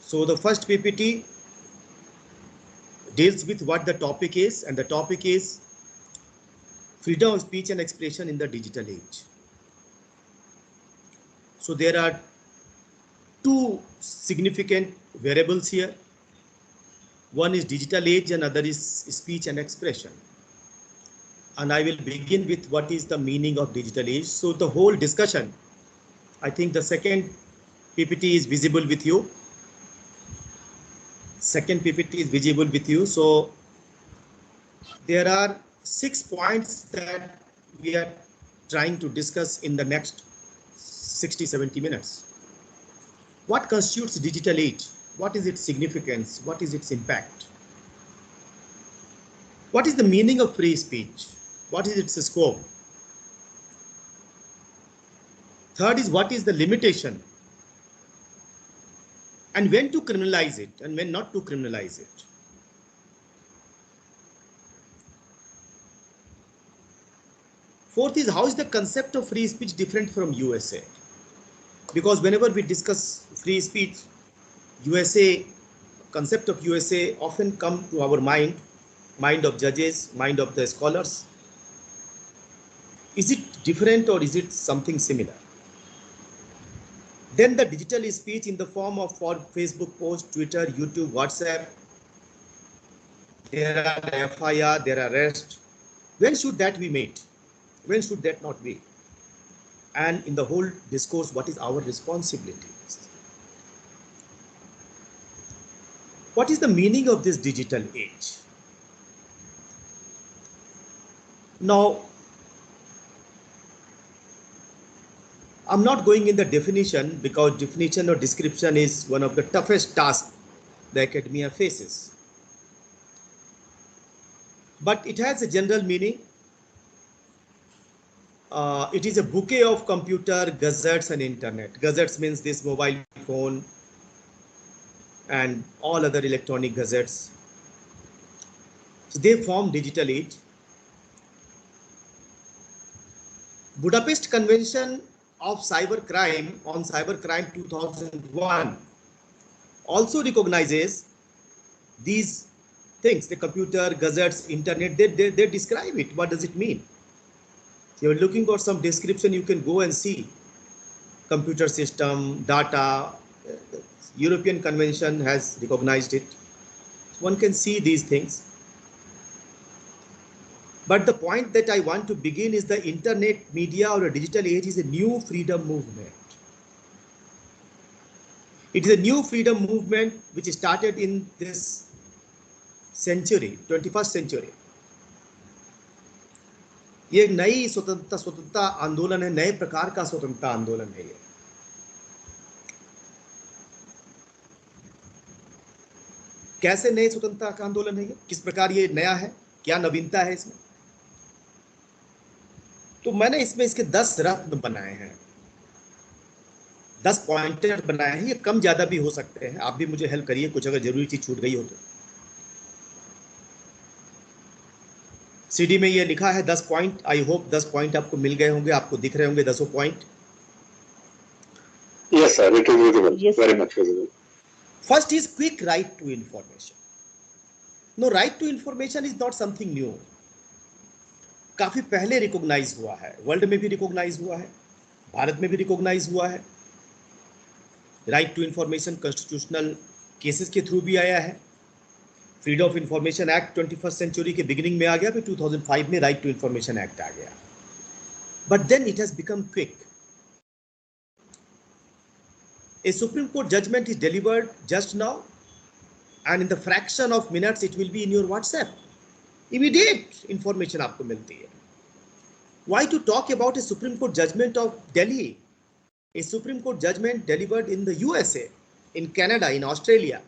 So the first PPT deals with what the topic is, and the topic is freedom of speech and expression in the digital age. So there are two significant variables here. One is digital age and other is speech and expression. And I will begin with what is the meaning of digital age. So the whole discussion, I think the second PPT is visible with you. Second PPT is visible with you. So there are 6 points that we are trying to discuss in the next 60-70 minutes. What constitutes digital age? What is its significance? What is its impact? What is the meaning of free speech? What is its scope? Third is what is the limitation? And when to criminalize it and when not to criminalize it. Fourth is how is the concept of free speech different from USA? Because whenever we discuss free speech, USA, concept of USA often come to our mind of judges, mind of the scholars. Is it different or is it something similar? Then the digital speech in the form of for Facebook posts, Twitter, YouTube, WhatsApp. There are FIR, there are arrests. When should that be made? When should that not be? And in the whole discourse, what is our responsibility? What is the meaning of this digital age? Now, I'm not going in the definition because definition or description is one of the toughest tasks the academia faces. But it has a general meaning. It is a bouquet of computer, gadgets and internet. Gadgets means this mobile phone and all other electronic gadgets. So they form digital age. Budapest Convention of Cybercrime on Cybercrime 2001 also recognizes these things, the computer, gadgets, internet, they describe it. What does it mean? If you're looking for some description, you can go and see computer system, data. European Convention has recognized it. One can see these things. But the point that I want to begin is the internet media or a digital age is a new freedom movement. It is a new freedom movement which started in this century, 21st century. ये एक नई स्वतंत्रता आंदोलन है, नए प्रकार का स्वतंत्रता आंदोलन है ये। कैसे नए स्वतंत्रता का आंदोलन है ये? किस प्रकार ये नया है? क्या नवीनता है इसमें? तो मैंने इसमें इसके 10 रत्न बनाए हैं, 10 पॉइंटर बनाए हैं। ये कम ज्यादा भी हो सकते हैं, आप भी मुझे हेल्प करिए कुछ अगर जरूरी चीज छूट गई हो तो। सीडी में ये लिखा है 10 पॉइंट। आई होप 10 पॉइंट आपको मिल गए होंगे, आपको दिख रहे होंगे 10 point. Yes sir, it is visible. Yes, very much visible. First is quick right to information. No, right to information is not something new. काफी पहले रिकॉग्नाइज हुआ है, वर्ल्ड में भी रिकॉग्नाइज हुआ है, भारत में भी रिकॉग्नाइज हुआ है। Right to information constitutional cases के थ्रू भी आया है। Freedom of information act 21st century के बिगिनिंग में आ गया, फिर 2005 में राइट टू इंफॉर्मेशन एक्ट आ गया। But then it has become quick. A Supreme Court judgment is delivered just now, and in the fraction of minutes it will be in your WhatsApp. Immediate information आपको मिलती है। Why to talk about a Supreme Court judgment of Delhi? A Supreme Court judgment delivered in the USA, in Canada, in Australia.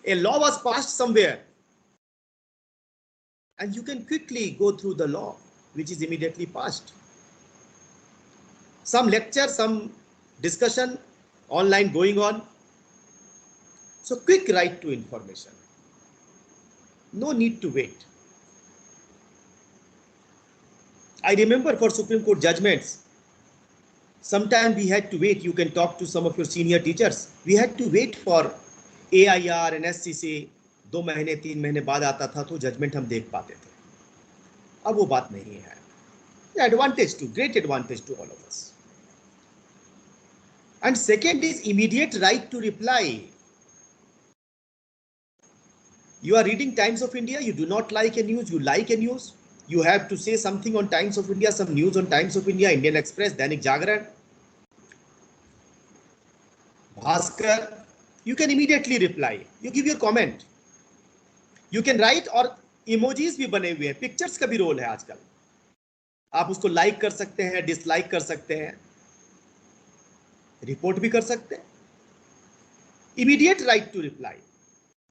A law was passed somewhere, and you can quickly go through the law, which is immediately passed. Some lecture, some discussion online going on. So quick right to information. No need to wait. I remember for Supreme Court judgments, Sometimes we had to wait. You can talk to some of your senior teachers. We had to wait for AIR and SCC. 2 महीने 3 महीने बाद आता था तो judgement हम देख पाते थे. अब वो बात नहीं है. Advantage to, great advantage to all of us. And second is immediate right to reply. You are reading Times of India, you do not like a news, you like a news, you have to say something on Times of India, some news on Times of India, Indian Express, Dainik Jagran, Bhaskar, you can immediately reply. You give your comment. You can write और emojis भी बने हुए हैं, pictures का भी role है आजकल. आप उसको लाइक कर सकते हैं, डिसलाइक कर सकते हैं, रिपोर्ट भी कर सकते हैं. Immediate right to reply.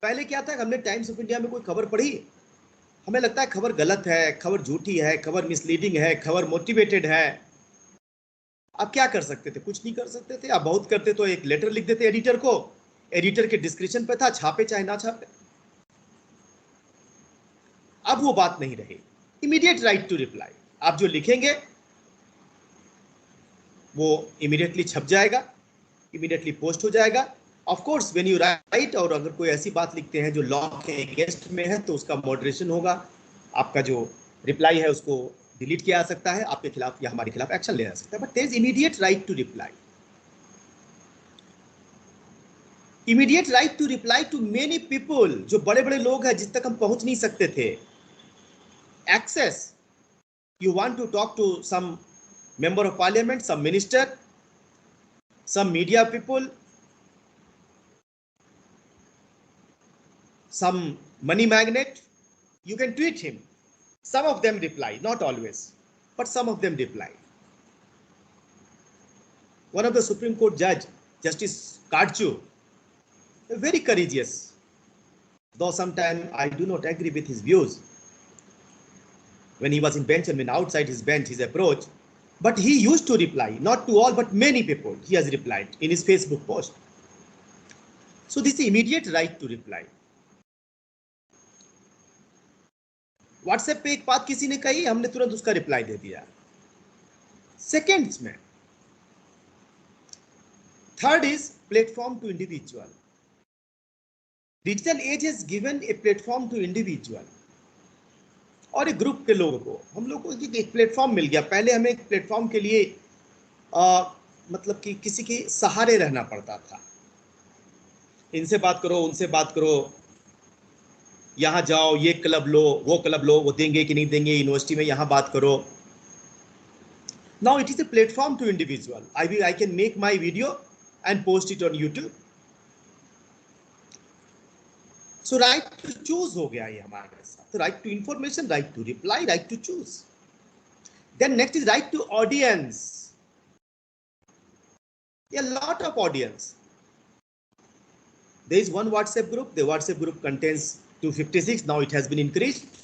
पहले क्या था, हमने टाइम्स ऑफ इंडिया में कोई खबर पढ़ी, हमें लगता है खबर गलत है, खबर झूठी है, खबर मिसलीडिंग है, खबर मोटिवेटेड है. आप क्या कर सकते थे? कुछ नहीं कर सकते थे. आप बहुत करते तो एक लेटर लिख देते एडिटर को, एडिटर के डिस्क्रिप्शन पे था, छापे चाहे ना छापे. अब वो बात नहीं रही. Immediate right to reply. आप जो लिखेंगे वो इमीडिएटली छप जाएगा, इमीडिएटली पोस्ट हो जाएगा. Of course when you right, और अगर कोई ऐसी बात लिखते हैं जो लॉ के अगेंस्ट में है तो उसका मॉडरेशन होगा. आपका जो रिप्लाई है उसको डिलीट किया जा सकता है, आपके खिलाफ या हमारे खिलाफ एक्शन लिया जा सकता है. But there is immediate right to reply. Immediate right to reply to many people. जो बड़े बड़े लोग हैं जिस तक हम पहुंच नहीं सकते थे. Access. You want to talk to some member of parliament, some minister, some media people, some money magnate, you can tweet him. Some of them reply, not always, but some of them reply. One of the Supreme Court judge, Justice Kadju, very courageous, though sometimes I do not agree with his views. When he was in bench and when outside his bench, his approach, but he used to reply, not to all, but many people he has replied in his Facebook post. So this is immediate right to reply. WhatsApp पे एक बात किसी ने कही, हमने तुरंत उसका reply दे दिया सेकेंड्स में. Third is platform to individual. Digital age has given a platform to individual और एक ग्रुप के लोगों को. हम लोग को एक प्लेटफॉर्म मिल गया. पहले हमें एक प्लेटफॉर्म के लिए मतलब कि किसी के सहारे रहना पड़ता था. इनसे बात करो, उनसे बात करो, यहाँ जाओ, ये क्लब लो, वो देंगे कि नहीं देंगे, यूनिवर्सिटी में यहाँ बात करो. Now it is a platform to individual. I can make my video and post it on YouTube. So right to choose हो गया ये हमारे साथ. Right to information, right to reply, right to choose. Then next is right to audience. A lot of audience. There is one WhatsApp group. The WhatsApp group contains 256. Now it has been increased.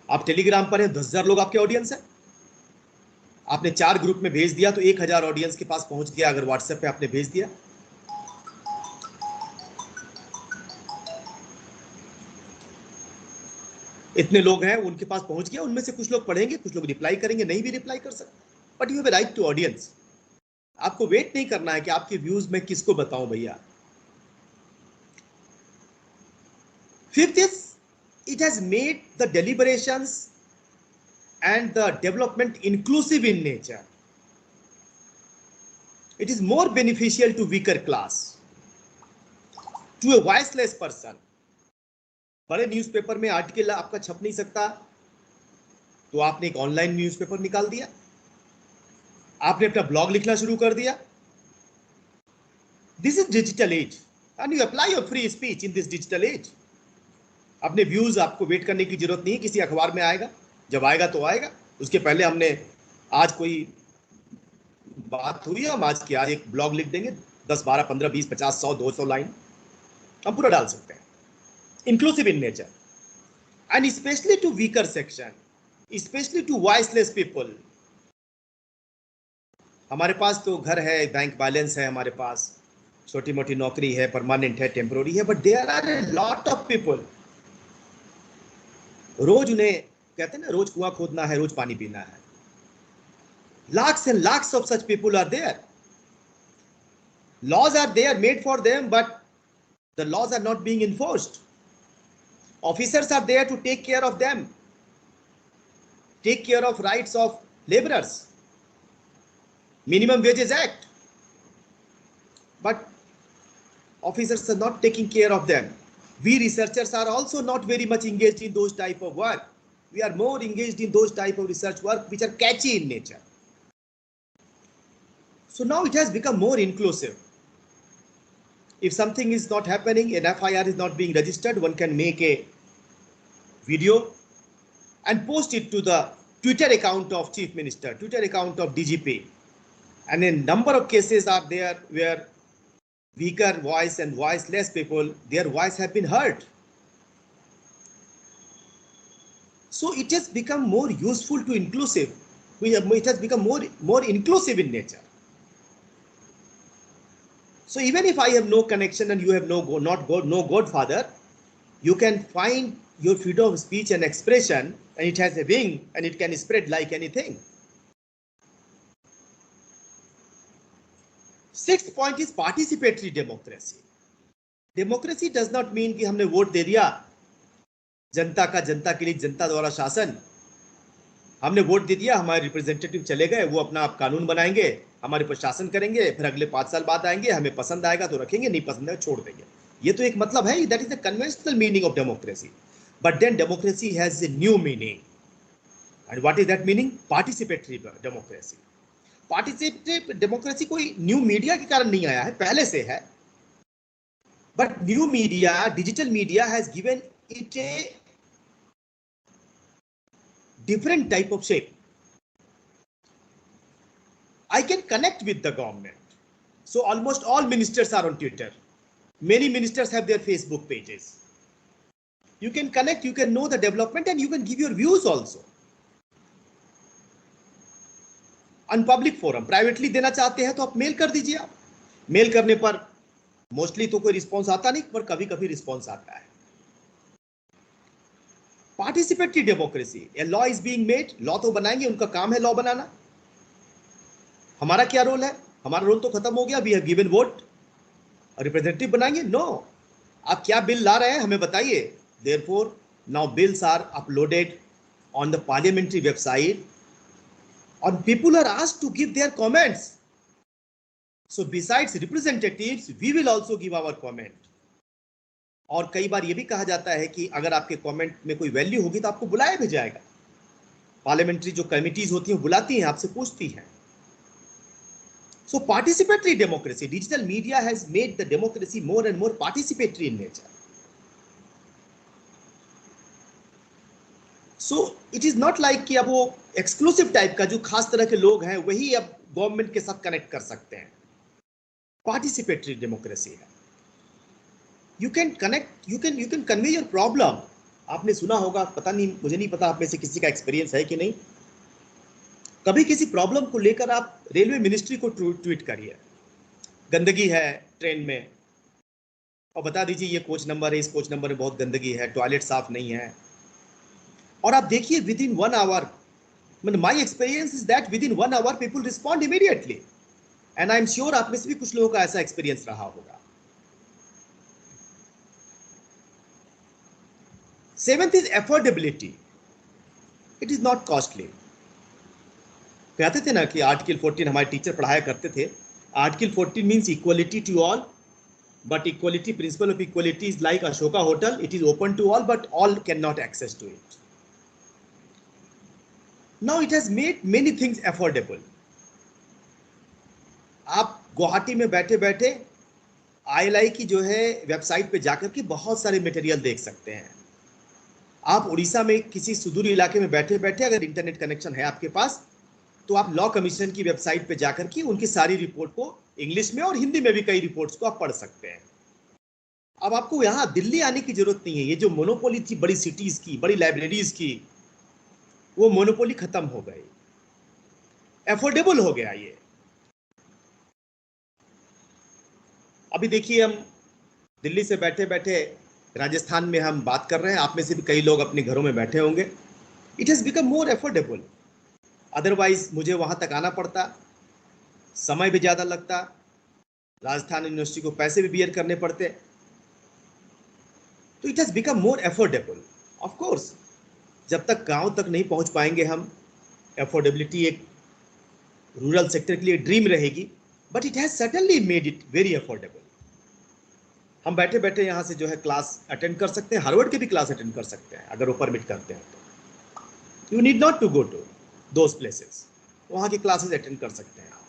आप Telegram पर हैं, 10,000 लोग आपके audience है. आपने 4 group में भेज दिया तो 1,000 ऑडियंस के पास पहुंच गया. अगर व्हाट्सएप पे आपने भेज दिया, इतने लोग हैं उनके पास पहुंच गया. उनमें से कुछ लोग पढ़ेंगे, कुछ लोग रिप्लाई करेंगे, नहीं भी रिप्लाई कर सकते. But you have a right to audience. आपको वेट नहीं करना है कि आपके व्यूज में किसको बताऊं भैया. Fifth is it has made the deliberations and the development inclusive in nature. It is more beneficial to weaker class, to a voiceless person. बड़े न्यूज़पेपर में आर्टिकल आपका छप नहीं सकता तो आपने एक ऑनलाइन न्यूज़पेपर निकाल दिया. आपने अपना ब्लॉग लिखना शुरू कर दिया. This is digital age and you apply your free speech in this digital age. अपने व्यूज आपको वेट करने की जरूरत नहीं है. किसी अखबार में आएगा, जब आएगा तो आएगा. उसके पहले हमने आज कोई बात हुई, हम आज की आज एक ब्लॉग लिख देंगे, 10, 12, 15, 20, 50, 100, 200 लाइन हम पूरा डाल सकते हैं. Inclusive in nature and specially to weaker section, specially to voiceless people. हमारे पास तो घर है, बैंक बैलेंस है, हमारे पास छोटी मोटी नौकरी है, परमानेंट है, टेम्पोररी है, but there are a lot of people. रोज उन्हें कहते हैं ना, रोज कुआं खोदना है, रोज पानी पीना है. Lakhs and lakhs of such people are there. Laws are there made for them, but the laws are not being enforced. Officers are there to take care of them, take care of rights of laborers. Minimum Wages Act. But officers are not taking care of them. We researchers are also not very much engaged in those type of work. We are more engaged in those type of research work which are catchy in nature. So now it has become more inclusive. If something is not happening, an FIR is not being registered, one can make a video and post it to the Twitter account of Chief Minister, Twitter account of DGP. And a number of cases are there where weaker voice and voiceless people, their voice have been heard. So it has become more useful to inclusive. It has become more inclusive in nature. So even if I have no connection and you have no godfather, you can find your freedom of speech and expression, and it has a wing and it can spread like anything. Sixth point is participatory democracy. Democracy does not mean कि हमने vote दे दिया, जनता का जनता के लिए जनता द्वारा शासन, हमने vote दे दिया, हमारे रिप्रेजेंटेटिव चले गए, वो अपना आप कानून बनाएंगे, हमारे पर शासन करेंगे, फिर अगले 5 साल बाद आएंगे, हमें पसंद आएगा तो रखेंगे, नहीं पसंद आएगा छोड़ देंगे. ये तो एक मतलब है, that is the conventional meaning of democracy. But then democracy has a new meaning. And what is that meaning? Participatory democracy. Participative democracy कोई न्यू मीडिया के कारण नहीं आया है, पहले से है. But new media, digital media has given it a different type of shape. I can connect with the government. So almost all ministers are on Twitter. Many ministers have their Facebook pages. You can connect, you can know the development, and you can give your views also. On public forum, privately देना चाहते हैं तो आप mail कर दीजिए. आप mail करने पर मोस्टली तो कोई रिस्पॉन्स आता नहीं, पर कभी कभी रिस्पॉन्स आता है. Participatory democracy, a law is being made. Law तो बनाएंगे, उनका काम है लॉ बनाना. हमारा क्या रोल है? हमारा रोल तो खत्म हो गया. We have given vote. Representative बनाएंगे? नो. आप क्या बिल ला रहे हैं हमें बताइए. Therefore now bills are uploaded on the parliamentary website and people are asked to give their comments. So besides representatives, we will also give our comment. और कई बार ये भी कहा जाता है कि अगर आपके कमेंट में कोई वैल्यू होगी तो आपको बुलाया भी जाएगा. पार्लियामेंट्री जो कमिटीज होती हैं बुलाती हैं, आपसे पूछती हैं. So participatory democracy, digital media has made the democracy more and more participatory in nature. So it is not like कि अब वो एक्सक्लूसिव टाइप का जो खास तरह के लोग हैं वही अब गवर्नमेंट के साथ कनेक्ट कर सकते हैं. पार्टिसिपेटरी डेमोक्रेसी है. You can connect, you can convey your problem. आपने सुना होगा, पता नहीं, मुझे नहीं पता आप में से किसी का एक्सपीरियंस है कि नहीं. कभी किसी प्रॉब्लम को लेकर आप रेलवे मिनिस्ट्री को ट्वीट करिए. गंदगी है ट्रेन में, और बता दीजिए ये कोच नंबर है, इस कोच नंबर में बहुत गंदगी है, टॉयलेट साफ नहीं है. और आप देखिए within 1 hour, my experience is that within 1 hour people respond immediately, and I'm sure आप में से भी कुछ लोगों का ऐसा एक्सपीरियंस रहा होगा. 7th is affordability. It is not costly. कहते थे ना कि आर्टिकल 14 हमारे टीचर पढ़ाया करते थे. Article 14 means equality to all, but equality, principle of equality is like Ashoka Hotel. It is open to all, but all cannot access to it. Now it has made many things affordable. आप गुवाहाटी में बैठे बैठे ILI की जो है website पे जाकर के बहुत सारे मटेरियल देख सकते हैं. आप उड़ीसा में किसी सुदूर इलाके में बैठे बैठे अगर इंटरनेट कनेक्शन है आपके पास, तो आप लॉ कमीशन की वेबसाइट पे जाकर के उनकी सारी रिपोर्ट को इंग्लिश में और हिंदी में भी कई रिपोर्ट्स को आप पढ़ सकते हैं. अब आपको यहाँ दिल्ली आने की जरूरत नहीं है. ये जो मोनोपोली थी बड़ी सिटीज की, बड़ी लाइब्रेरीज की, वो मोनोपोली खत्म हो गई. एफोर्डेबल हो गया ये. अभी देखिए हम दिल्ली से बैठे बैठे राजस्थान में हम बात कर रहे हैं. आप में से भी कई लोग अपने घरों में बैठे होंगे. It has become more affordable. Otherwise मुझे वहां तक आना पड़ता, समय भी ज्यादा लगता, राजस्थान यूनिवर्सिटी को पैसे भी बियर करने पड़ते। तो it has become more affordable. Of course जब तक गांव तक नहीं पहुंच पाएंगे हम, एफोर्डेबिलिटी एक रूरल सेक्टर के लिए ड्रीम रहेगी, but it has certainly made it very affordable. हम बैठे बैठे यहाँ से जो है क्लास अटेंड कर सकते हैं, हार्वर्ड के भी क्लास अटेंड कर सकते हैं अगर वो परमिट करते हैं तो। You need not to go to those places, वहाँ की क्लासेस अटेंड कर सकते हैं आप।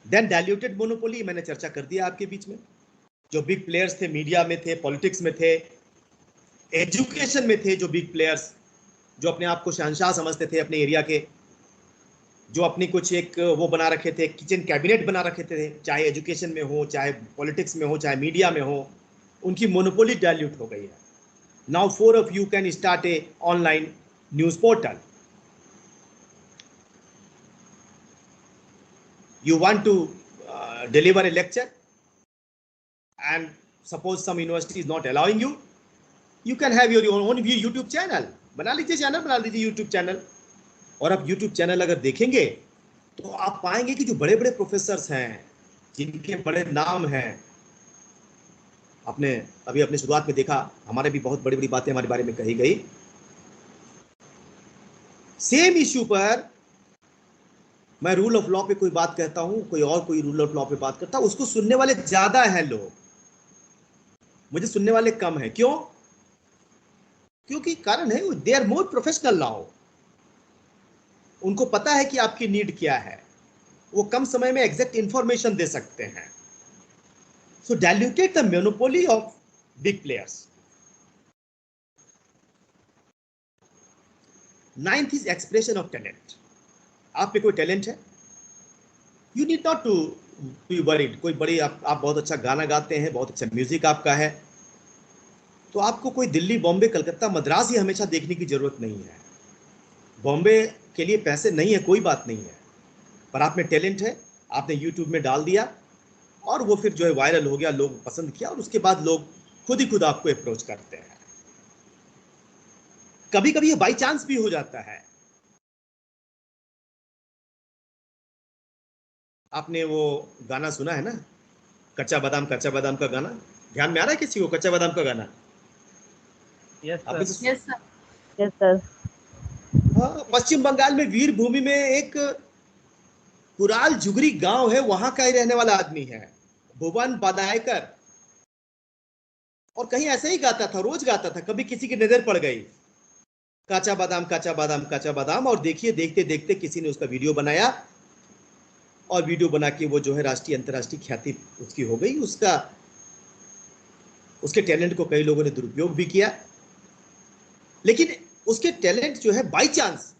देन डाइल्यूटेड मोनोपोली, मैंने चर्चा कर दिया आपके बीच में। जो बिग प्लेयर्स थे, मीडिया में थे, पॉलिटिक्स में थे, एजुकेशन में थे, जो बिग प्लेयर्स जो अपने आप को शहंशाह समझते थे अपने एरिया के, जो अपनी कुछ एक वो बना रखे थे, किचन कैबिनेट बना रखे थे, चाहे एजुकेशन में हो, चाहे पॉलिटिक्स में हो, चाहे मीडिया में हो, उनकी मोनोपोली डाइल्यूट हो गई है। Now 4 of you can start a online news portal. You want to deliver a lecture and suppose some university is not allowing you, you can have your own YouTube channel. बना लीजिए channel, बना लीजिए YouTube channel. और अब YouTube channel अगर देखेंगे तो आप पाएंगे कि जो बड़े बड़े प्रोफेसर्स हैं, जिनके बड़े नाम हैं, आपने अभी अपने शुरुआत में देखा, हमारे भी बहुत बड़ी बड़ी बातें हमारे बारे में कही गई। सेम इश्यू पर मैं रूल ऑफ लॉ पे कोई बात कहता हूं, कोई और कोई रूल ऑफ लॉ पे बात करता, उसको सुनने वाले ज्यादा हैं लोग, मुझे सुनने वाले कम हैं। क्यों? क्योंकि कारण है they are more professional now. उनको पता है कि आपकी नीड क्या है, वो कम समय में एग्जैक्ट इंफॉर्मेशन दे सकते हैं। So diluted the monopoly of big players. Ninth is expression of talent. आप में कोई टैलेंट है, you need not to be worried. कोई बड़ी आप बहुत अच्छा गाना गाते हैं, बहुत अच्छा म्यूजिक आपका है, तो आपको कोई दिल्ली, बॉम्बे, कलकत्ता, मद्रास ही हमेशा देखने की जरूरत नहीं है। बॉम्बे के लिए पैसे नहीं है, कोई बात नहीं है, पर आप में टैलेंट है, आपने यूट्यूब में डाल दिया और वो फिर जो है वायरल हो गया, लोग पसंद किया, और उसके बाद लोग खुद ही खुद आपको अप्रोच करते हैं। कभी कभी ये बाई चांस भी हो जाता है। आपने वो गाना सुना है ना, कच्चा बादाम का गाना? ध्यान में आ रहा है किसी को कच्चा बादाम का गाना? Yes sir. हाँ, पश्चिम बंगाल में वीर भूमि में एक कुराल जुगरी गांव है, वहां का ही रहने वाला आदमी है, भुवन बादायकर। और कहीं ऐसे ही गाता था, रोज गाता था, कभी किसी की नजर पड़ गई, काचा बादाम काचा बादाम काचा बादाम, और देखिए देखते देखते किसी ने उसका वीडियो बनाया, और वीडियो बना के वो जो है राष्ट्रीय अंतर्राष्ट्रीय ख्याति उसकी हो गई। उसके टैलेंट को कई लोगों ने दुरुपयोग भी किया, लेकिन उसके टैलेंट जो है by chance,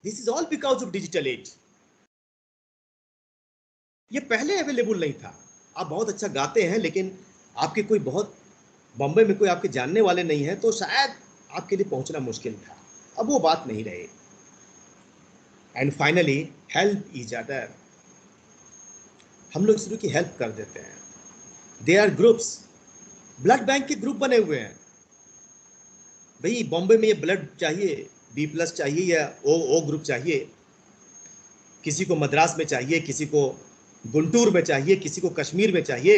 this is all because of digital age. ये पहले अवेलेबल नहीं था। आप बहुत अच्छा गाते हैं, लेकिन आपके कोई बहुत बॉम्बे में कोई आपके जानने वाले नहीं है, तो शायद आपके लिए पहुंचना मुश्किल था। अब वो बात नहीं रही। And finally help each other. हम लोग शुरू की हेल्प कर देते हैं। They are groups, blood bank के ग्रुप बने हुए हैं। भाई बॉम्बे में ये ब्लड चाहिए, B+ चाहिए या O ग्रुप चाहिए, किसी को मद्रास में चाहिए, किसी को गुंटूर में चाहिए, किसी को कश्मीर में चाहिए,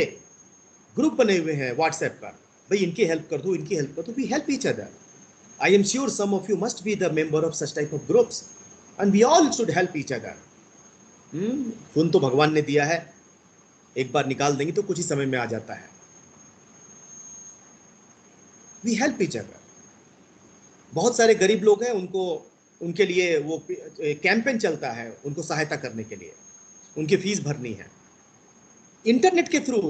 ग्रुप बने हुए हैं व्हाट्सएप पर। भाई इनकी हेल्प कर दो, इनकी हेल्प कर दो। We help each other. I am sure some of you must be the member of such type of groups and we all should help each other. खून तो भगवान ने दिया है, एक बार निकाल देंगे तो कुछ ही समय में आ जाता है। We help each other. बहुत सारे गरीब लोग हैं, उनके लिए वो कैंपेन चलता है, उनको सहायता करने के लिए, उनकी फीस भरनी है। इंटरनेट के through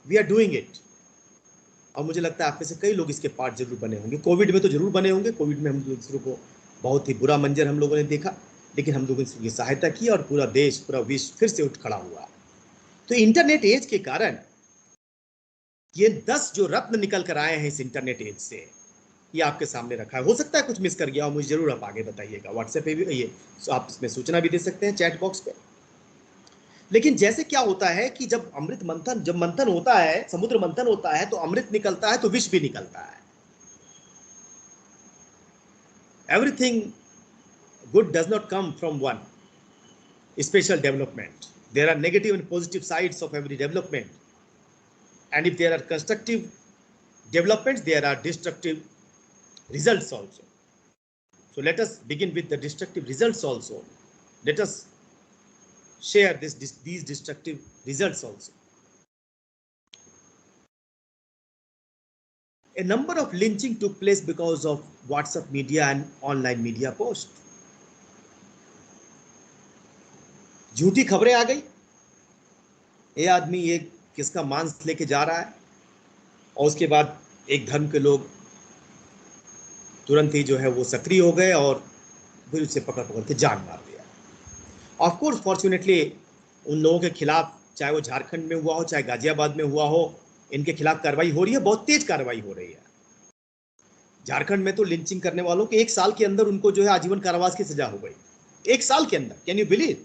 we are doing it. और मुझे लगता है आप में से कई लोग इसके पार्ट जरूर बने होंगे। कोविड में तो जरूर बने होंगे। कोविड में हम दूसरों को बहुत ही बुरा मंजर हम लोगों ने देखा, लेकिन हम लोगों ने सहायता की और पूरा देश, पूरा विश्व फिर से उठ खड़ा हुआ। तो इंटरनेट एज के कारण ये 10 जो रत्न निकल कर आए हैं इस इंटरनेट एज से, ये आपके सामने रखा है। हो सकता है कुछ मिस कर गया हो, मुझे जरूर आप आगे बताइएगा। व्हाट्सएप पे भी ये आप इसमें सूचना भी दे सकते हैं, चैट बॉक्स पे। लेकिन जैसे क्या होता है कि जब मंथन होता है, समुद्र मंथन होता है, तो अमृत निकलता है, तो विष भी निकलता है। Everything good does not come from one special development. There are negative and positive sides of every development. And if there are constructive developments, there are destructive results also. So let us begin with the destructive results also. Let us share these destructive results also. A number of lynching took place because of WhatsApp media and online media post. झूठी खबरें आ गई, ये आदमी ये किसका मांस लेके जा रहा है, और उसके बाद एक धर्म के लोग तुरंत ही जो है वो सक्रिय हो गए और फिर उसे पकड़ के जान मार दिया। ऑफ कोर्स फॉर्चुनेटली उन लोगों के खिलाफ, चाहे वो झारखंड में हुआ हो चाहे गाजियाबाद में हुआ हो, इनके खिलाफ कार्रवाई हो रही है, बहुत तेज कार्रवाई हो रही है। झारखंड में तो लिंचिंग करने वालों के 1 साल के अंदर उनको जो है आजीवन कारावास की सजा हो गई, 1 साल के अंदर। Can you believe?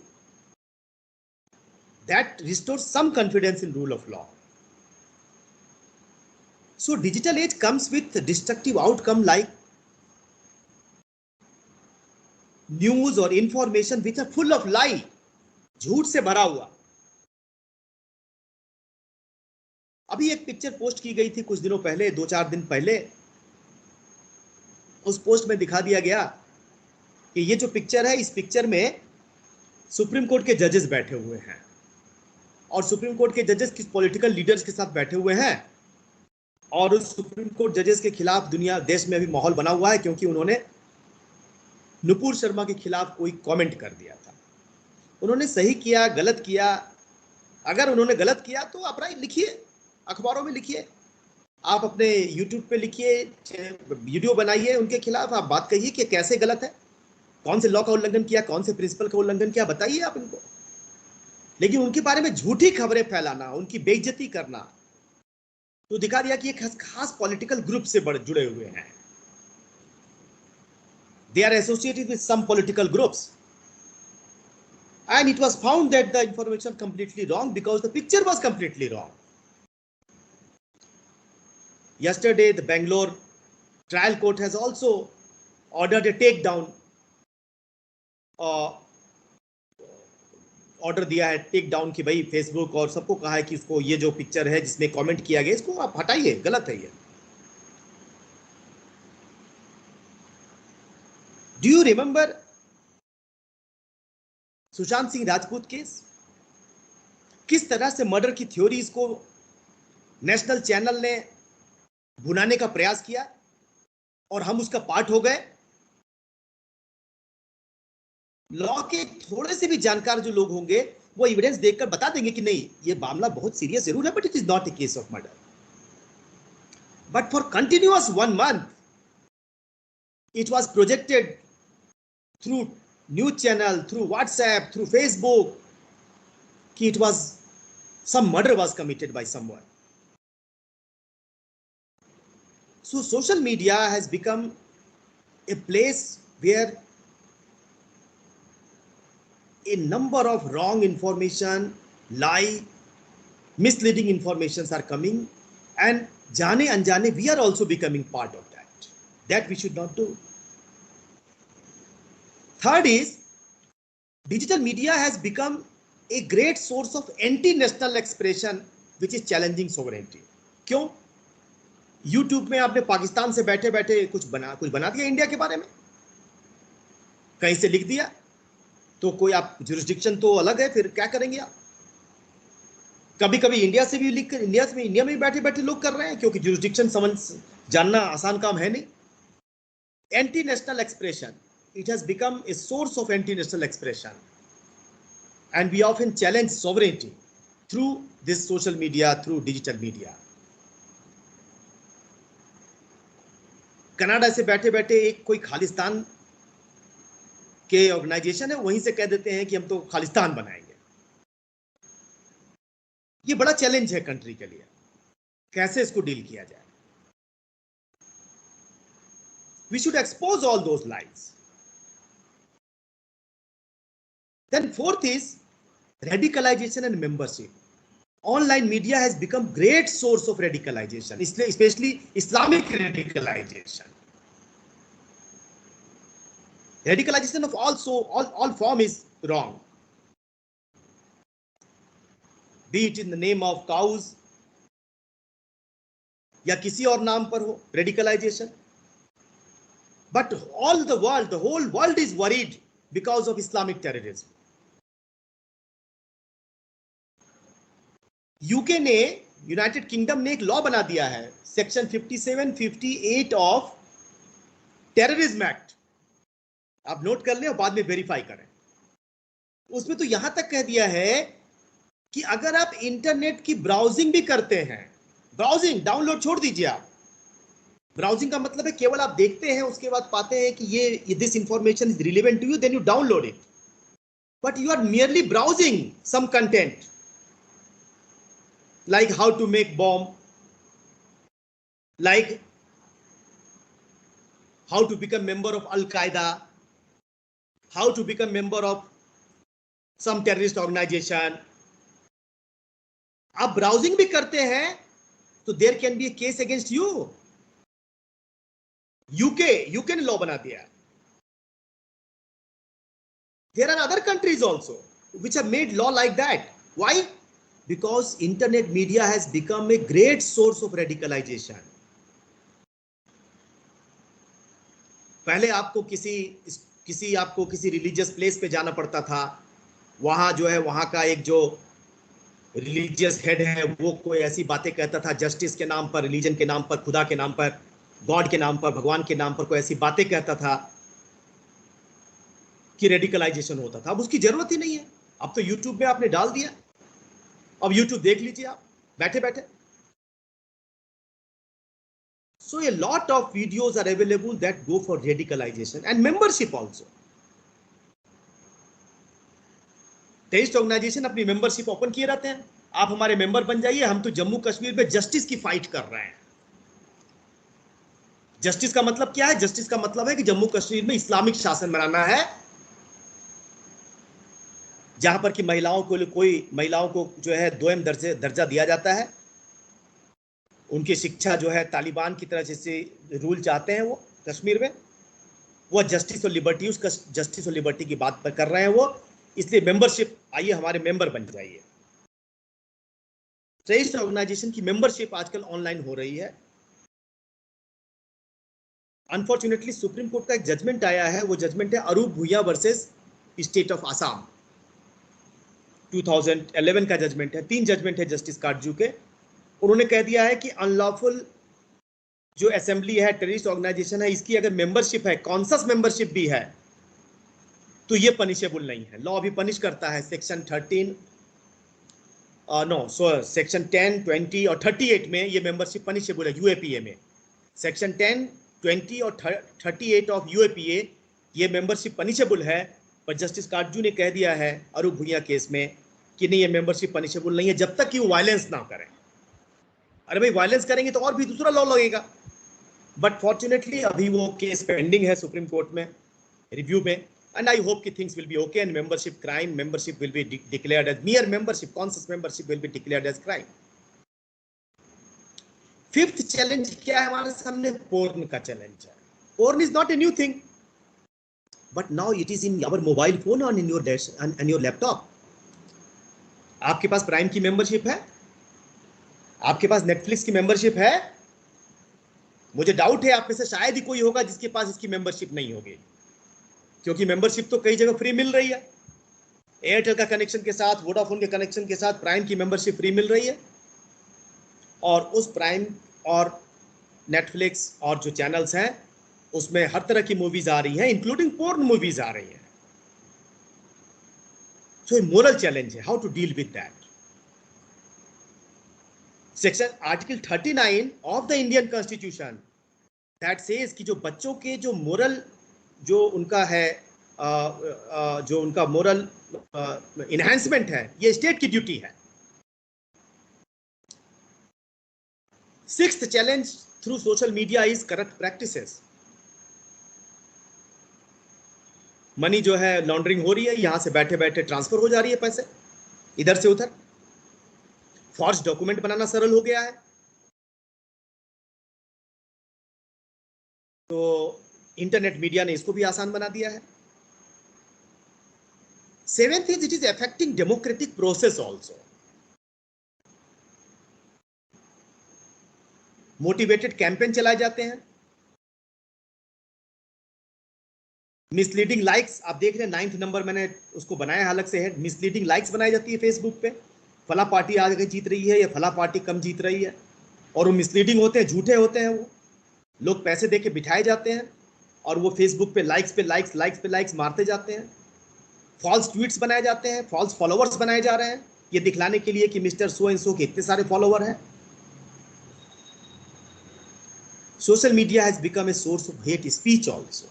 That restores some confidence in rule of law. So digital age comes with destructive outcome like news और information which are full of lie, झूठ से भरा हुआ। अभी एक पिक्चर पोस्ट की गई थी कुछ दिनों पहले, 2-4 दिन पहले। उस पोस्ट में दिखा दिया गया कि ये जो पिक्चर है, इस पिक्चर में सुप्रीम कोर्ट के जजेस बैठे हुए हैं, और सुप्रीम कोर्ट के जजेस किस पॉलिटिकल लीडर्स के साथ बैठे हुए हैं, और उस सुप्रीम कोर्ट जजेस के खिलाफ दुनिया देश में अभी माहौल बना हुआ है, क्योंकि उन्होंने नुपुर शर्मा के खिलाफ कोई कमेंट कर दिया था। उन्होंने सही किया, गलत किया? अगर उन्होंने गलत किया तो आप लिखिए, अखबारों में लिखिए, आप अपने यूट्यूब पे लिखिए, वीडियो बनाइए उनके खिलाफ, आप बात कहिए कि कैसे गलत है, कौन से लॉ का उल्लंघन किया, कौन से प्रिंसिपल का उल्लंघन किया, बताइए आप इनको। लेकिन उनके बारे में झूठी खबरें फैलाना, उनकी बेइज्जती करना, तो दिखा दिया कि एक खास पॉलिटिकल ग्रुप से जुड़े हुए हैं। They are associated with some political groups, and it was found that the information completely wrong because the picture was completely wrong. Yesterday, the Bangalore trial court has also ordered a takedown. Order दिया है take down की, भाई Facebook और सबको कहा है कि इसको, ये जो पिक्चर है जिसमें कमेंट किया गया, इसको आप हटाइए, गलत है ये। Do you remember Sushant Singh Rajput case? किस तरह से मर्डर की थ्योरीज को नेशनल चैनल ने बुनाने का प्रयास किया और हम उसका पार्ट हो गए। लॉ के थोड़े से भी जानकार जो लोग होंगे वो एविडेंस देखकर बता देंगे कि नहीं, ये मामला बहुत सीरियस जरूर है, but it is not A case of murder. But for continuous 1 month it was projected through news channel, through WhatsApp, through Facebook, कि it was some murder was committed by someone. So social media has become a place where a number of wrong information, lie, misleading informations are coming, and जाने अनजाने we are also becoming part of that. That we should not do. Third is, digital media has become a great source of anti-national expression which is challenging sovereignty. क्यों? YouTube में आपने पाकिस्तान से बैठे बैठे कुछ बना दिया इंडिया के बारे में, कहीं से लिख दिया, तो कोई आप जुरिस्डिक्शन तो अलग है, फिर क्या करेंगे आप? कभी कभी इंडिया से भी लिख कर इंडिया में बैठे बैठे लोग कर रहे हैं, क्योंकि जुरिस्डिक्शन समझ जानना आसान काम है नहीं। Anti national expression, it has become a source of anti-national expression, and we often challenge sovereignty through this social media, through digital media. Canada से बैठे बैठे एक कोई खालिस्तान के ऑर्गेनाइजेशन है, वहीं से कह देते हैं कि हम तो खालिस्तान बनाएंगे। ये बड़ा चैलेंज है कंट्री के लिए, कैसे इसको डील किया जाए। We should expose all those lies. Then fourth is radicalization and membership. Online media has become great source of radicalization, especially Islamic radicalization. Radicalization of all form is wrong. Be it in the name of cows या किसी और नाम पर हो radicalization. But all the world, the whole world is worried because of Islamic terrorism. UK ने, United kingdom ने एक law बना दिया है, सेक्शन 57, 58 ऑफ टेररिज्म एक्ट. आप नोट कर लें और बाद में वेरीफाई करें. उसमें तो यहां तक कह दिया है कि अगर आप इंटरनेट की ब्राउजिंग भी करते हैं, ब्राउजिंग डाउनलोड छोड़ दीजिए आप, ब्राउजिंग का मतलब है केवल आप देखते हैं, उसके बाद पाते हैं कि ये this information is relevant to you, then you download it. But you are merely browsing some content like how to make bomb, like how to become member of Al-Qaeda, how to become member of some terrorist organization. आप browsing भी करते हैं तो there can be a case against you. UK ने law बना दिया. There are other countries also which have made law like that. Why? Because internet media has become a great source of radicalization. पहले आपको किसी religious place पे जाना पड़ता था, वहां जो है वहां का एक जो रिलीजियस हेड है वो कोई ऐसी बातें कहता था जस्टिस के नाम पर, रिलीजन के नाम पर, खुदा के नाम पर, गॉड के नाम पर, भगवान के नाम पर कोई ऐसी बातें कहता था कि रेडिकलाइजेशन होता था. अब उसकी जरूरत ही नहीं है. अब तो यूट्यूब में आपने डाल दिया, अब यूट्यूब देख लीजिए आप बैठे बैठे. So a lot of videos are available that go for radicalization and membership also. Terrorist organisation अपनी मेंबरशिप ओपन किए रहते हैं, आप हमारे मेंबर बन जाइए, हम तो जम्मू कश्मीर में जस्टिस की फाइट कर रहे हैं. जस्टिस का मतलब क्या है? जस्टिस का मतलब है कि जम्मू कश्मीर में इस्लामिक शासन बनाना है, जहां पर कि महिलाओं को जो है दोयम दर्जा दिया जाता है. उनकी शिक्षा जो है तालिबान की तरह जैसे रूल चाहते हैं वो कश्मीर में. वो जस्टिस और लिबर्टी, उसका जस्टिस और लिबर्टी की बात कर रहे हैं वो. इसलिए मेंबरशिप, आइए हमारे मेंबर बन जाइए. टेररिस्ट ऑर्गेनाइजेशन की मेंबरशिप आजकल ऑनलाइन हो रही है. अनफॉर्चुनेटली सुप्रीम कोर्ट का एक जजमेंट आया है, वो जजमेंट है अरूप भूया वर्सेस स्टेट ऑफ आसाम. 2011 का जजमेंट है. 3 जजमेंट है जस्टिस काटजू के. उन्होंने कह दिया है कि अनलॉफुल जो असेंबली है, टेररिस्ट ऑर्गेनाइजेशन है, इसकी अगर मेंबरशिप है, कॉन्सस मेंबरशिप भी है, तो ये पनिशेबल नहीं है. लॉ अभी पनिश करता है. सेक्शन 10, 20 और 38 में ये मेंबरशिप पनिशेबल है. यूएपीए में सेक्शन 10, 20 और 38 ऑफ यूएपीए ये मेंबरशिप पनिशेबल है. पर जस्टिस काटजू ने कह दिया है अरूप भूया केस में कि नहीं, ये मेंबरशिप पनिशेबल नहीं है जब तक कि वो वायलेंस ना करें. अरे भाई, वायलेंस करेंगे तो और भी दूसरा लॉ लगेगा. बट फॉर्चुनेटली अभी वो केस पेंडिंग है सुप्रीम कोर्ट में रिव्यू में. एंड आई होप कि things will be okay and membership will be declared as mere membership, conscious membership will be declared as crime. Fifth challenge क्या है हमारे सामने? पोर्न का चैलेंज है. Porn is not a new thing, but now it is in our mobile phone और in your desk and your laptop. आपके पास prime की मेंबरशिप है, आपके पास नेटफ्लिक्स की मेंबरशिप है. मुझे डाउट है आप में से शायद ही कोई होगा जिसके पास इसकी मेंबरशिप नहीं होगी, क्योंकि मेंबरशिप तो कई जगह फ्री मिल रही है. एयरटेल का कनेक्शन के साथ, वोडाफोन के कनेक्शन के साथ प्राइम की मेंबरशिप फ्री मिल रही है. और उस प्राइम और नेटफ्लिक्स और जो चैनल्स हैं उसमें हर तरह की मूवीज आ रही हैं, इंक्लूडिंग पोर्न मूवीज आ रही हैं. सो ये मोरल चैलेंज है, how to deal with that. Section article 39 of the Indian constitution that says कि जो बच्चों के जो मोरल, जो उनका है जो उनका मोरल इनहैंसमेंट है, ये स्टेट की ड्यूटी है. Sixth challenge through social media is corrupt practices. Money जो है लॉन्ड्रिंग हो रही है, यहां से बैठे बैठे ट्रांसफर हो जा रही है पैसे इधर से उधर. फॉर्ज डॉक्यूमेंट बनाना सरल हो गया है. तो इंटरनेट मीडिया ने इसको भी आसान बना दिया है। Seventh is it is affecting democratic process also. Motivated campaign चलाए जाते हैं। मिसलीडिंग लाइक्स आप देख रहे हैं, 9th नंबर मैंने उसको बनाया अलग से है। मिसलीडिंग लाइक्स बनाई जाती है फेसबुक पे, फला पार्टी आगे जीत रही है या फला पार्टी कम जीत रही है, और वो मिसलीडिंग होते हैं, झूठे होते हैं। वो लोग पैसे दे के बिठाए जाते हैं और वो फेसबुक पे लाइक्स पे लाइक्स, लाइक्स पे लाइक्स मारते जाते हैं। फॉल्स ट्वीट्स बनाए जाते हैं, फॉल्स फॉलोवर्स बनाए जा रहे हैं, ये दिखलाने के लिए कि मिस्टर सो एंड सो के इतने सारे फॉलोवर हैं। Social media has become a source of hate speech also.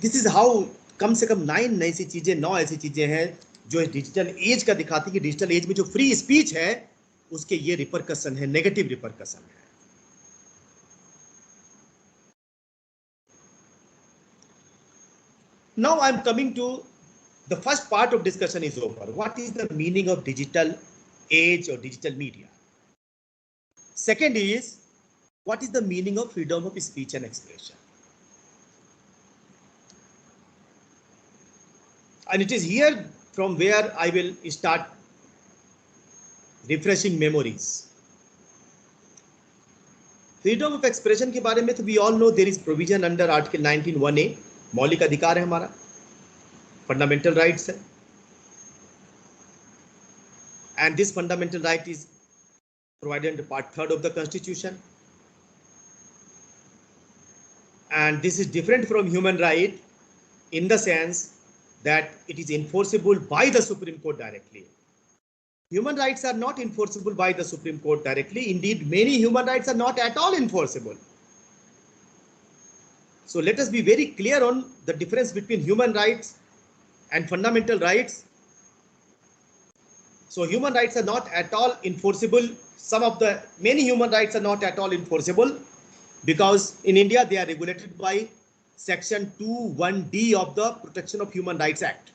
This is how come से कम 9 ऐसी चीजें हैं जो डिजिटल एज का दिखाती है कि डिजिटल एज में जो फ्री स्पीच है उसके ये रिपरकशन है, नेगेटिव रिपरकशन है। Now I am coming to the first part of discussion is over. What is the meaning of digital age or digital media? Second is, what is the meaning of freedom of speech and expression? And it is here from where I will start refreshing memories. Freedom of expression के बारे में तो we all know there is provision under Article 19(1)(a). मौलिक अधिकार है हमारा, fundamental rights है, and this fundamental right is provided under Part 3rd of the Constitution. And this is different from human right in the sense that it is enforceable by the Supreme Court directly. Human rights are not enforceable by the Supreme Court directly. Indeed, many human rights are not at all enforceable. So let us be very clear on the difference between human rights and fundamental rights. So human rights are not at all enforceable. Many human rights are not at all enforceable because in India they are regulated by Section 2(1)(d) of the Protection of Human Rights Act.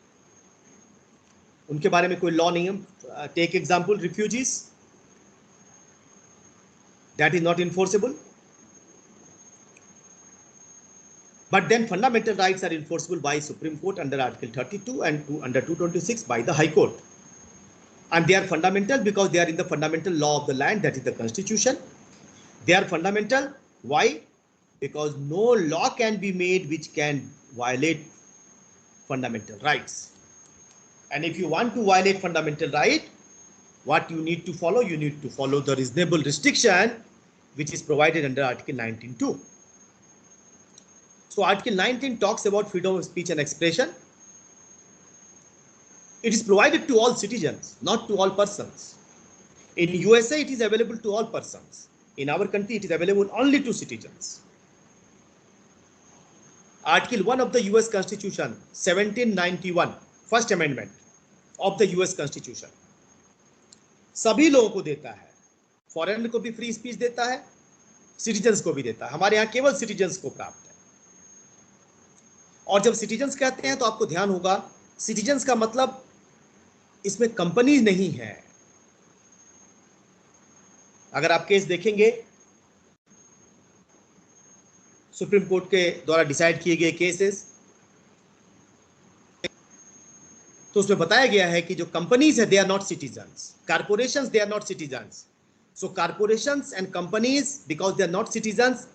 उनके बारे में कोई law नहीं है। Take example, refugees, that is not enforceable. But then fundamental rights are enforceable by Supreme Court under Article 32 and under 226 by the High Court. And they are fundamental because they are in the fundamental law of the land, that is the Constitution. They are fundamental. Why? Because no law can be made which can violate fundamental rights. And if you want to violate fundamental right, what you need to follow? You need to follow the reasonable restriction which is provided under Article 19(2). So Article 19 talks about freedom of speech and expression. It is provided to all citizens, not to all persons. In USA, it is available to all persons. In our country, it is available only to citizens. Article 1 of the US Constitution, 1791, First Amendment of the US Constitution, सभी लोगों को देता है। Foreigner को भी free speech देता है, citizens को भी देता है। हमारे यहाँ केवल सिटीजन्स को प्राप्त है। और जब सिटीजन्स कहते हैं तो आपको ध्यान होगा, सिटीजन्स का मतलब इसमें कंपनी नहीं है। अगर आप केस देखेंगे, सुप्रीम कोर्ट के द्वारा डिसाइड किए गए केसेस, तो उसमें बताया गया है कि जो कंपनीज है they are not citizens, corporations they are not citizens. So corporations and companies, because they are not citizens,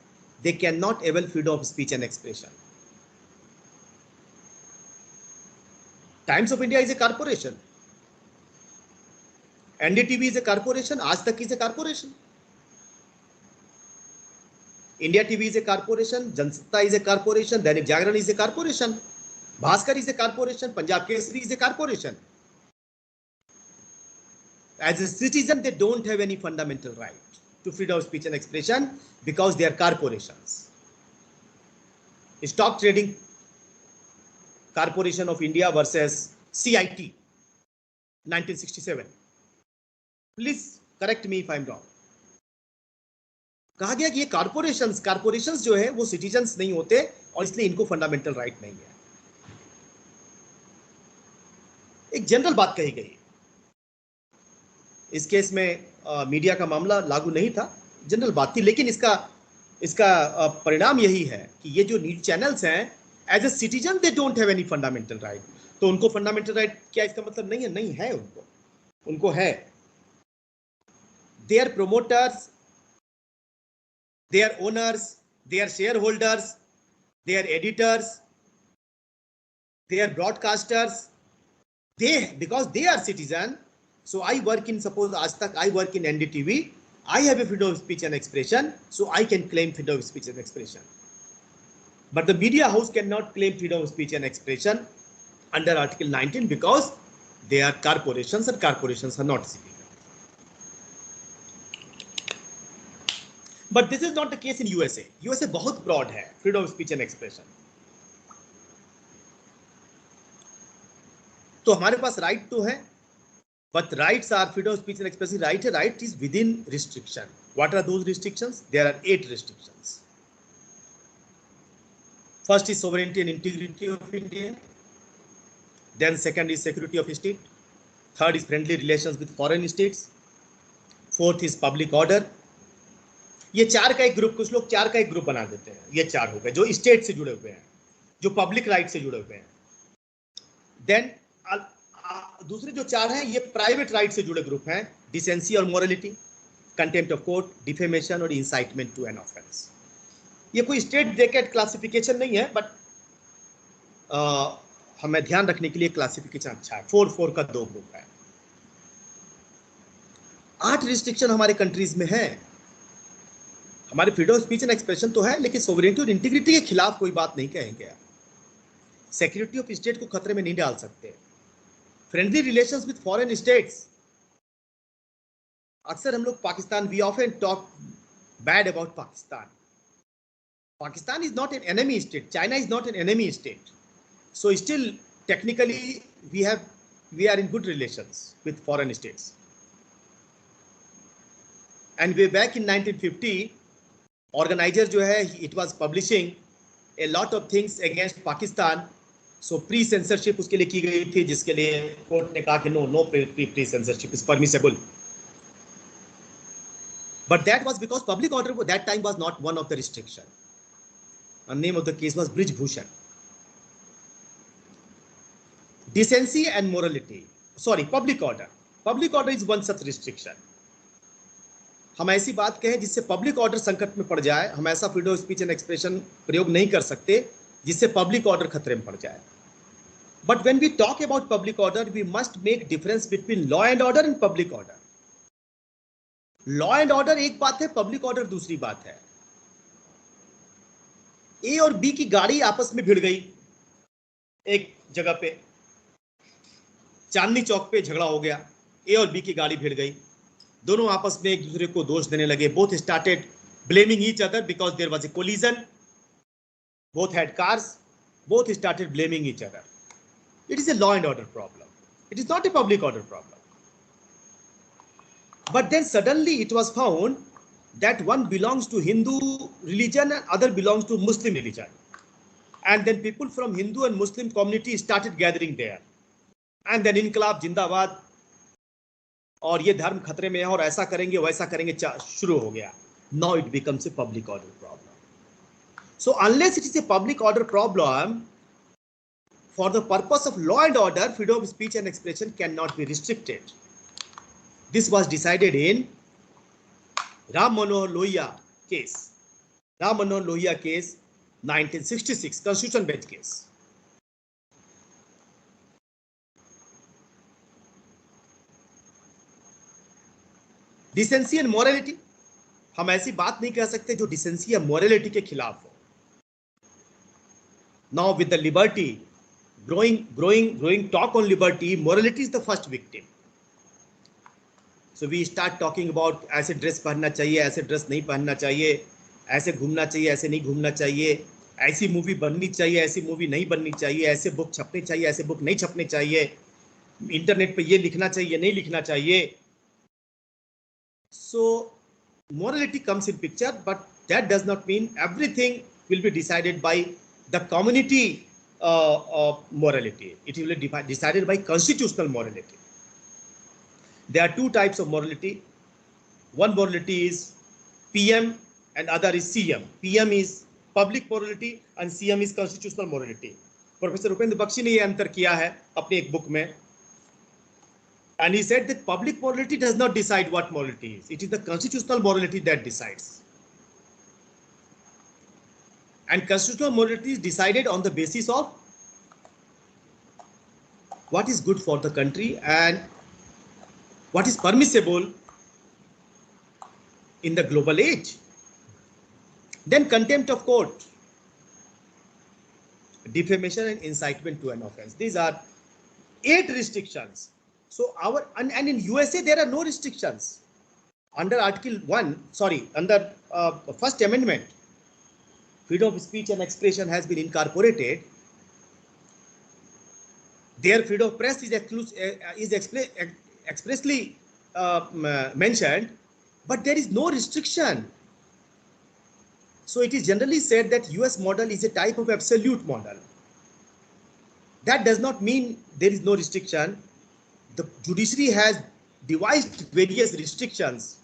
they can not avail freedom of speech and expression. Times of India is a corporation. NDTV is a corporation. Aaj Tak is a corporation. India TV is a corporation. Jansatta is a corporation. Dainik Jagran is a corporation. Bhaskar is a corporation. Punjab Kesari is a corporation. As a citizen, they don't have any fundamental right to freedom of speech and expression because they are corporations. Stock Trading Corporation of India versus CIT, 1967. Please correct me if I'm wrong. कहा गया कि ये corporations जो है वो citizens नहीं होते और इसलिए इनको फंडामेंटल राइट नहीं है। एक जनरल बात कही गई। इस केस में मीडिया का मामला लागू नहीं था, जनरल बात थी, लेकिन इसका इसका परिणाम यही है कि ये जो न्यूज चैनल्स हैं, as a citizen they don't have any fundamental right. तो उनको फंडामेंटल राइट क्या, इसका मतलब नहीं है, नहीं है उनको है। Their promoters, their owners, their shareholders, their editors, their broadcasters, because they are citizen. So I work in, suppose Aaj Tak, I work in NDTV, I have a freedom of speech and expression, so I can claim freedom of speech and expression. But the media house cannot claim freedom of speech and expression under Article 19 because they are corporations and corporations are not citizens. But this is not the case in USA. USA बहुत broad है freedom of speech and expression. तो हमारे पास right तो है, but rights are freedom of speech and expression right है, right is within restriction. What are those restrictions? There are 8 restrictions. First is sovereignty and integrity of India. Then second is security of state. Third is friendly relations with foreign states. Fourth is public order. ये 4 का एक group, कुछ लोग 4 का एक group बना देते हैं। ये 4 हो गए जो स्टेट से जुड़े हुए हैं, जो पब्लिक राइट से जुड़े हुए हैं। देन दूसरे जो 4 हैं ये प्राइवेट राइट से जुड़े ग्रुप हैं, डिसेंसी और morality, contempt of court, defamation और इंसाइटमेंट टू एन ऑफेंस। ये कोई स्टेट ब्रैकेट क्लासिफिकेशन नहीं है, बट हमें ध्यान रखने के लिए क्लासिफिकेशन अच्छा है। 4 का 2 ग्रुप है। 8 रिस्ट्रिक्शन हमारे कंट्रीज में है। हमारे freedom of speech and expression तो है, लेकिन सोवरेनिटी और इंटीग्रिटी के खिलाफ कोई बात नहीं कहेंगे। सिक्योरिटी ऑफ स्टेट को खतरे में नहीं डाल सकते। Friendly relations with foreign states, अक्सर हम लोग Pakistan, we often talk bad about Pakistan. Pakistan is not an enemy state. China is not an enemy state. So still technically we are in good relations with foreign states. And way back in 1950, organizer जो है, it was publishing a lot of things against Pakistan. So pre-censorship उसके लिए की गई थी, जिसके लिए court ने कहा कि no pre-censorship is permissible. But that was because public order at that time was not one of the restriction. The name of the case was Brij Bhushan. Decency and morality, sorry, public order. Public order is one such restriction. हम ऐसी बात कहें जिससे public order संकट में पड़ जाए, हम ऐसा freedom of speech and expression प्रयोग नहीं कर सकते जिससे पब्लिक ऑर्डर खतरे में पड़ जाए। But when we talk about public order, we must make difference between law and order and public order. Law and order एक बात है, पब्लिक ऑर्डर दूसरी बात है। ए और बी की गाड़ी आपस में भिड़ गई एक जगह पे, चांदनी चौक पे झगड़ा हो गया, ए और बी की गाड़ी भिड़ गई, दोनों आपस में एक दूसरे को दोष देने लगे। Both started blaming each other because there was a collision, both had cars, both started blaming each other. It is a law and order problem, it is not a public order problem. But then suddenly it was found that one belongs to Hindu religion and other belongs to Muslim religion, and then people from Hindu and Muslim community started gathering there, and then इनकलाब जिंदाबाद और ये धर्म खतरे में है और ऐसा करेंगे वैसा करेंगे शुरू हो गया। Now it becomes a public order problem. So unless it is a public order problem, for the purpose of law and order, freedom of speech and expression cannot be restricted. This was decided in Ram Manohar Lohia case. Ram Manohar Lohia case, 1966, Constitution Bench case. Decency and morality, हम ऐसी बात नहीं कह सकते जो decency या morality के खिलाफ हो। Now with the liberty, growing talk on liberty, morality is the first victim. So we start talking about ऐसे ड्रेस पहनना चाहिए, ऐसे ड्रेस नहीं पहनना चाहिए, ऐसे घूमना चाहिए, ऐसे नहीं घूमना चाहिए, ऐसी मूवी बननी चाहिए, ऐसी मूवी नहीं बननी चाहिए, ऐसे बुक छपने चाहिए, ऐसे बुक नहीं छपने चाहिए, इंटरनेट पे ये लिखना चाहिए, नहीं लिखना चाहिए। So morality comes in picture, but that does not mean everything will be decided by the community morality. It will be decided by constitutional morality. There are 2 types of morality. One morality is PM and other is CM. PM is public morality and CM is constitutional morality. Professor Upendra Bakshi ने ये अंतर किया है अपनी एक book में. And he said that public morality does not decide what morality is. It is the constitutional morality that decides. And constitutional morality is decided on the basis of what is good for the country and what is permissible in the global age. Then contempt of court, defamation and incitement to an offense. These are 8 restrictions. So and in USA there are no restrictions. Under Article 1, under First Amendment, freedom of speech and expression has been incorporated. Their freedom of press is expressly mentioned, but there is no restriction. So it is generally said that US model is a type of absolute model. That does not mean there is no restriction. The judiciary has devised various restrictions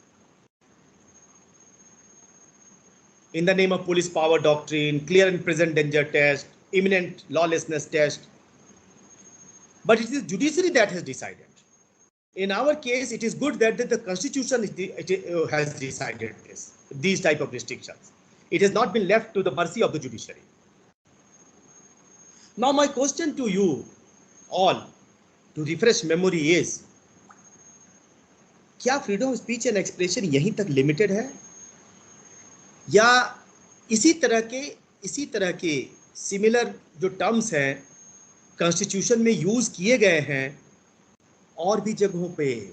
in the name of police power doctrine, clear and present danger test, imminent lawlessness test. But it is judiciary that has decided. In our case, it is good that the Constitution has decided these type of restrictions. It has not been left to the mercy of the judiciary. Now my question to you all, to refresh memory is, क्या freedom of speech and expression यहीं तक limited है, या इसी तरह के similar जो terms हैं Constitution में use किए गए हैं और भी जगहों पे?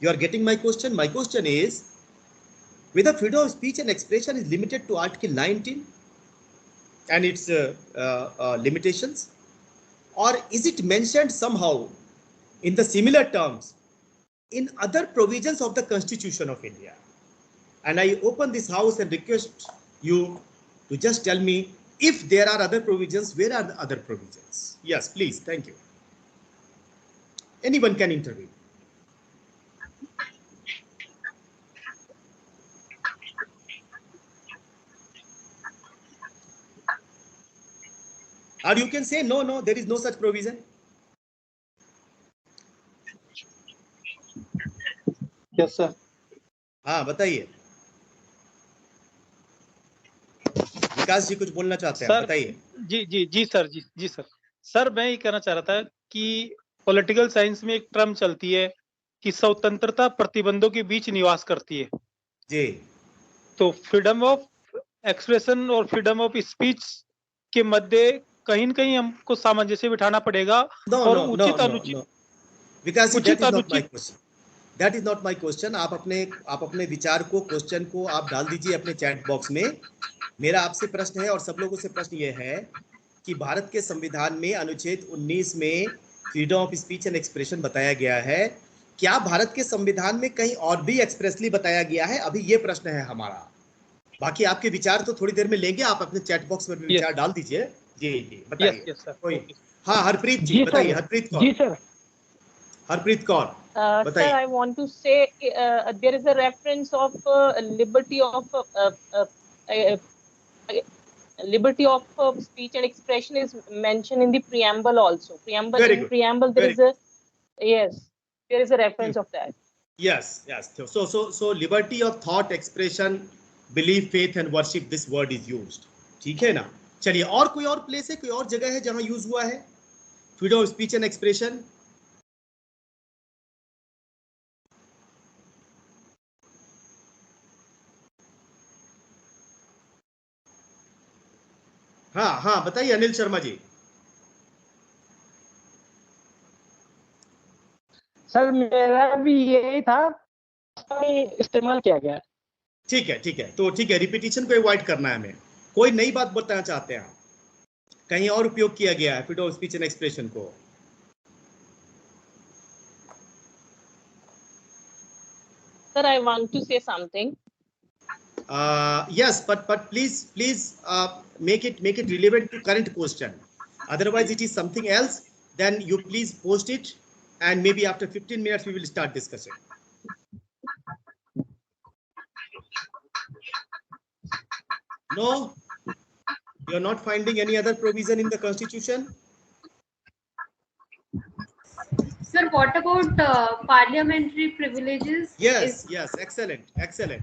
You are getting my question? My question is, whether freedom of speech and expression is limited to Article 19 and its limitations, or is it mentioned somehow in the similar terms in other provisions of the Constitution of India? And I open this house and request you to just tell me if there are other provisions, where are the other provisions? Yes, please. Thank you. Anyone can intervene. Or you can say, no, there is no such provision. Yes, sir. हाँ, बताइए. विकास जी कुछ बोलना चाहते हैं, बताइए. जी sir. Sir, मैं ये कहना चाह रहा था कि पॉलिटिकल साइंस में एक टर्म चलती है कि स्वतंत्रता प्रतिबंधों के बीच निवास करती है. जी. तो फ्रीडम ऑफ एक्सप्रेशन और फ्रीडम ऑफ स्पीच के मध्य कहीं न कहीं हमको सामंजस्य बिठाना पड़ेगा और उचित अनुचित. विकास जी, that is not my question. आप अपने विचार को, क्वेश्चन को आप डाल दीजिए अपने चैट बॉक्स में. मेरा आपसे प्रश्न है और सब लोगों से प्रश्न ये है कि भारत के संविधान में अनुच्छेद 19 में freedom of speech and expression बताया गया है. क्या भारत के संविधान में कहीं और भी एक्सप्रेसली बताया गया है? अभी ये प्रश्न है हमारा. बाकी आपके विचार तो थोड़ी देर में लेंगे. आप अपने चैट बॉक्स में विचार डाल दीजिए. जी बताइए. कोई? हाँ, हरप्रीत जी बताइए. हरप्रीत कौर? जी sir. Harpreet Kaur Sir, I want to say there is a reference of liberty of speech and expression is mentioned in the preamble also. Preamble there is a reference of that. Yes. So liberty of thought, expression, belief, faith and worship, this word is used. ठीक है ना? चलिए, और कोई और place है, कोई और जगह है जहां यूज हुआ है freedom of speech and expression? हाँ बताइए अनिल शर्मा जी. सर, मेरा भी यही था, इस्तेमाल किया गया. ठीक है. तो ठीक है, रिपीटिशन को अवॉइड करना है हमें. कोई नई बात बताना चाहते हैं? कहीं और उपयोग किया गया है freedom of speech and expression को? Sir, I want to say something. Yes, but please make it relevant to current question. Otherwise it is something else. Then you please post it and maybe after 15 minutes we will start discussing. No? You're not finding any other provision in the Constitution? Sir, what about parliamentary privileges? Yes, yes, excellent, excellent.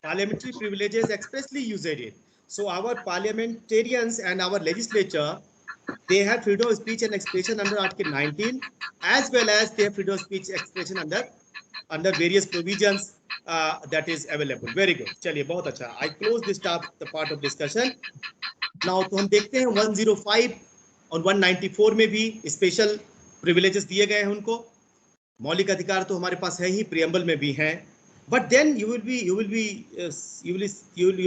Parliamentary privileges expressly used it. So our parliamentarians and our legislature, they have freedom of speech and expression under Article 19, as well as they have freedom of speech expression under various provisions that is available. Very good. चलिए बहुत अच्छा. I close this the part of discussion. Now तो हम देखते हैं 105 और 194 में भी स्पेशल प्रिविलेजेस दिए गए हैं उनको. मौलिक अधिकार तो हमारे पास है ही, प्रियम्बल में भी हैं. But then you will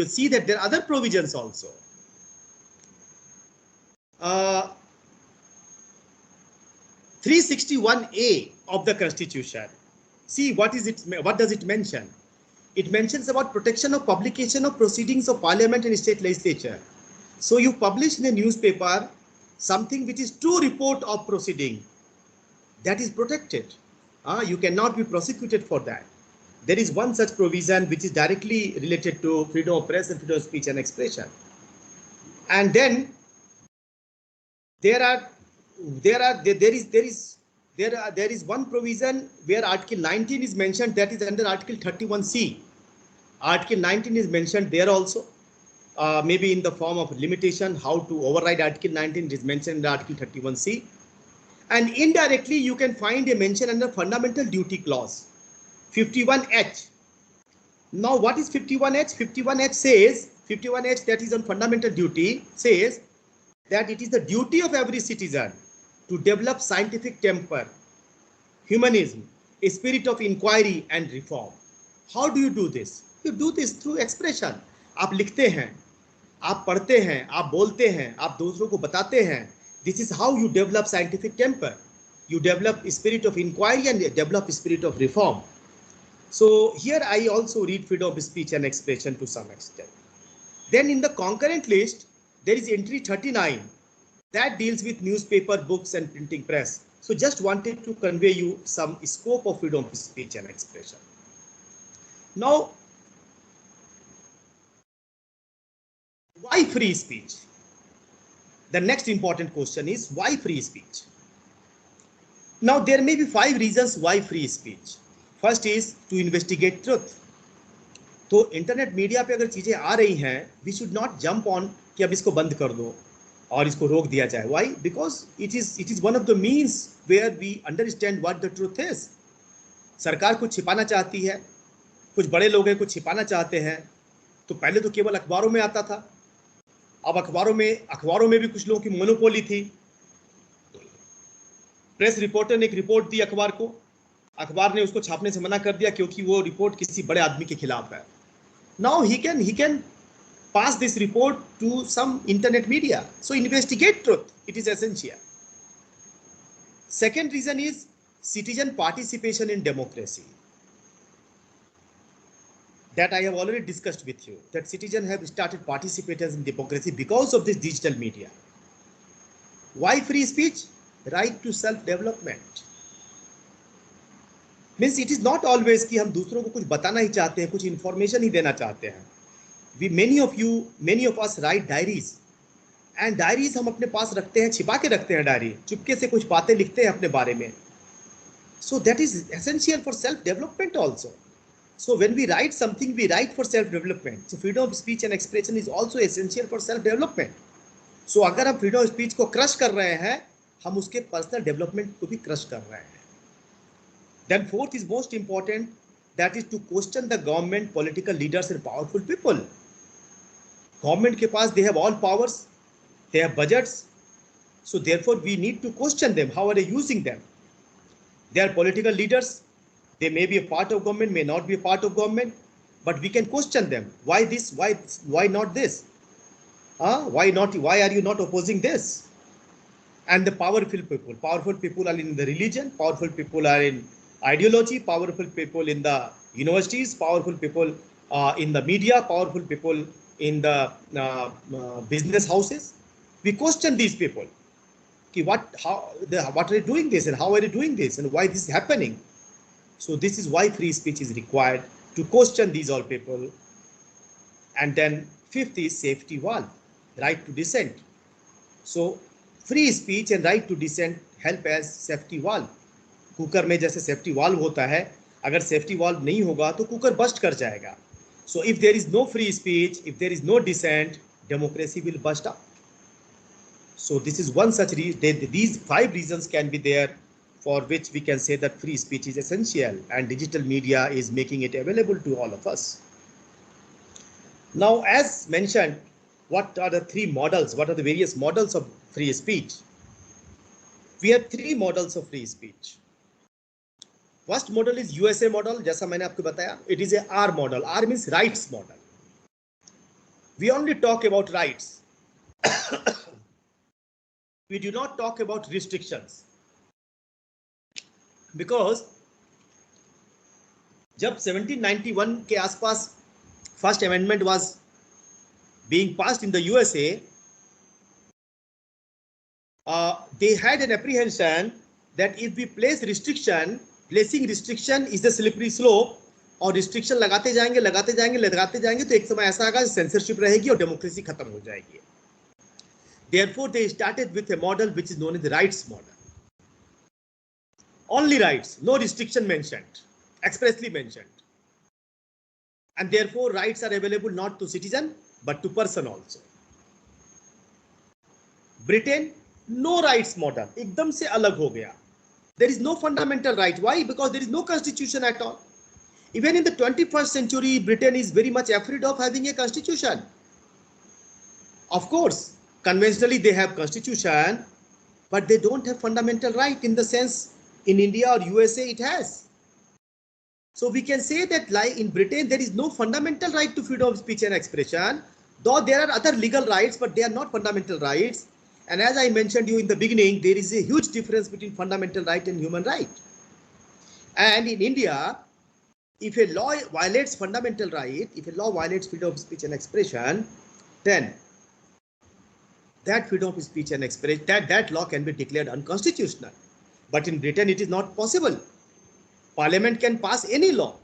see that there are other provisions also. 361A of the Constitution. See what does it mention? It mentions about protection of publication of proceedings of Parliament and state legislature. So you publish in a newspaper something which is true report of proceeding, that is protected. You cannot be prosecuted for that. There is one such provision which is directly related to freedom of press and freedom of speech and expression. And then there is one provision where Article 19 is mentioned, that is under Article 31C. Article 19 is mentioned there also, maybe in the form of limitation, how to override Article 19 is mentioned in Article 31C. And indirectly you can find a mention under Fundamental Duty Clause 51H. Now what is 51H? 51H that is on fundamental duty says that it is the duty of every citizen to develop scientific temper, humanism, a spirit of inquiry and reform. How do you do this? You do this through expression. आप लिखते हैं, आप पढ़ते हैं, आप बोलते हैं, आप दूसरों को बताते हैं. This is how you develop scientific temper. You develop a spirit of inquiry and develop a spirit of reform. So here I also read freedom of speech and expression to some extent. Then in the concurrent list, there is entry 39 that deals with newspaper, books and printing press. So just wanted to convey you some scope of freedom of speech and expression. Now, why free speech? The next important question is why free speech? Now there may be 5 reasons why free speech. First is to investigate truth. तो internet media पे अगर चीजें आ रही हैं, we should not jump on कि अब इसको बंद कर दो और इसको रोक दिया जाए. Why? Because it is one of the means where we understand what the truth is. सरकार कुछ छिपाना चाहती है, कुछ बड़े लोग हैं कुछ छिपाना चाहते हैं. तो पहले तो केवल अखबारों में आता था, अब अखबारों में भी कुछ लोगों की मोनोपोली थी. प्रेस रिपोर्टर ने एक रिपोर्ट दी अखबार को, अखबार ने उसको छापने से मना कर दिया क्योंकि वो रिपोर्ट किसी बड़े आदमी के खिलाफ है. Now he can pass this report to some internet media. So investigate truth. It is essential. Second reason is citizen participation in democracy. That I have already discussed with you, that citizens have started participating in democracy because of this digital media. Why free speech? Right to self-development. Means it is not always कि हम दूसरों को कुछ बताना ही चाहते हैं, कुछ information ही देना चाहते हैं. Many of us write diaries, and diaries हम अपने पास रखते हैं, छिपा के रखते हैं डायरी, चुपके से कुछ बातें लिखते हैं अपने बारे में. So that is essential for self-development also. So when we write something, we write for self-development. So freedom of speech and expression is also essential for self-development. So अगर हम freedom of speech को crush कर रहे हैं, हम उसके personal development को भी crush कर रहे हैं. Then fourth is most important, that is to question the government, political leaders and powerful people. Government के पास they have all powers, they have budgets, so therefore we need to question them. How are they using them? They are political leaders. They may be a part of government, may not be a part of government, but we can question them. Why this? Why not this? Why not? Why are you not opposing this? And the powerful people are in the religion, powerful people are in ideology, powerful people in the universities, powerful people in the media, powerful people in the business houses. We question these people. What are they doing this, and how are they doing this, and why this is happening? So this is why free speech is required, to question these all people. And then Fifth is safety valve, right to dissent. So free speech and right to dissent help as safety valve. Cooker में जैसे safety valve होता है, अगर safety valve नहीं होगा तो cooker bast कर जाएगा. So if there is no free speech, if there is no dissent, democracy will burst up. So this is one such reason. These 5 reasons can be there for which we can say that free speech is essential, and digital media is making it available to all of us. Now, as mentioned, what are the 3 models? What are the various models of free speech? We have 3 models of free speech. First model is USA model, जैसा मैंने आपको बताया. It is a R model. R means rights model. We only talk about rights. We do not talk about restrictions. Because जब 1791 के आसपास First Amendment was being passed in the USA, they had an apprehension that if we place restriction, placing restriction is the slippery slope, और restriction लगाते जाएंगे तो एक समय ऐसा आएगा censorship रहेगी और democracy खत्म हो जाएगी. Therefore, they started with a model which is known as the rights model. Only rights, no restriction mentioned, expressly mentioned. And therefore, rights are available not to citizen but to person also. Britain, no rights model, एकदम से अलग हो गया. There is no fundamental right. Why? Because there is no constitution at all. Even in the 21st century, Britain is very much afraid of having a constitution. Of course, conventionally they have constitution, but they don't have fundamental right in the sense in India or USA it has. So we can say that like in Britain, there is no fundamental right to freedom of speech and expression, though there are other legal rights, but they are not fundamental rights. And as I mentioned you in the beginning, there is a huge difference between fundamental right and human right. And in India, if a law violates fundamental right, if a law violates freedom of speech and expression, then that freedom of speech and expression, that law can be declared unconstitutional. But in Britain, it is not possible. Parliament can pass any law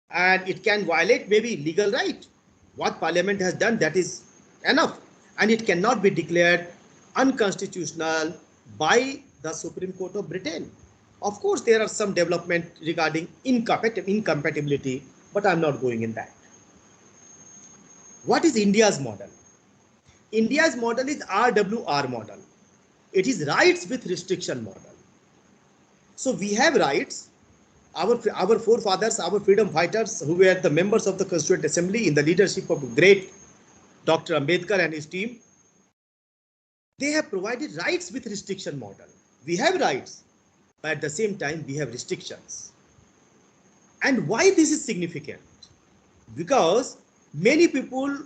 and it can violate maybe legal right. What Parliament has done, that is enough, and it cannot be declared unconstitutional by the Supreme Court of Britain. Of course, there are some development regarding incompatibility, but I'm not going in that. What is India's model? India's model is RWR model. It is rights with restriction model. So we have rights. Our forefathers, our freedom fighters who were the members of the Constituent Assembly in the leadership of great Dr. Ambedkar and his team, they have provided rights with restriction model. We have rights, but at the same time we have restrictions. And why this is significant? Because many people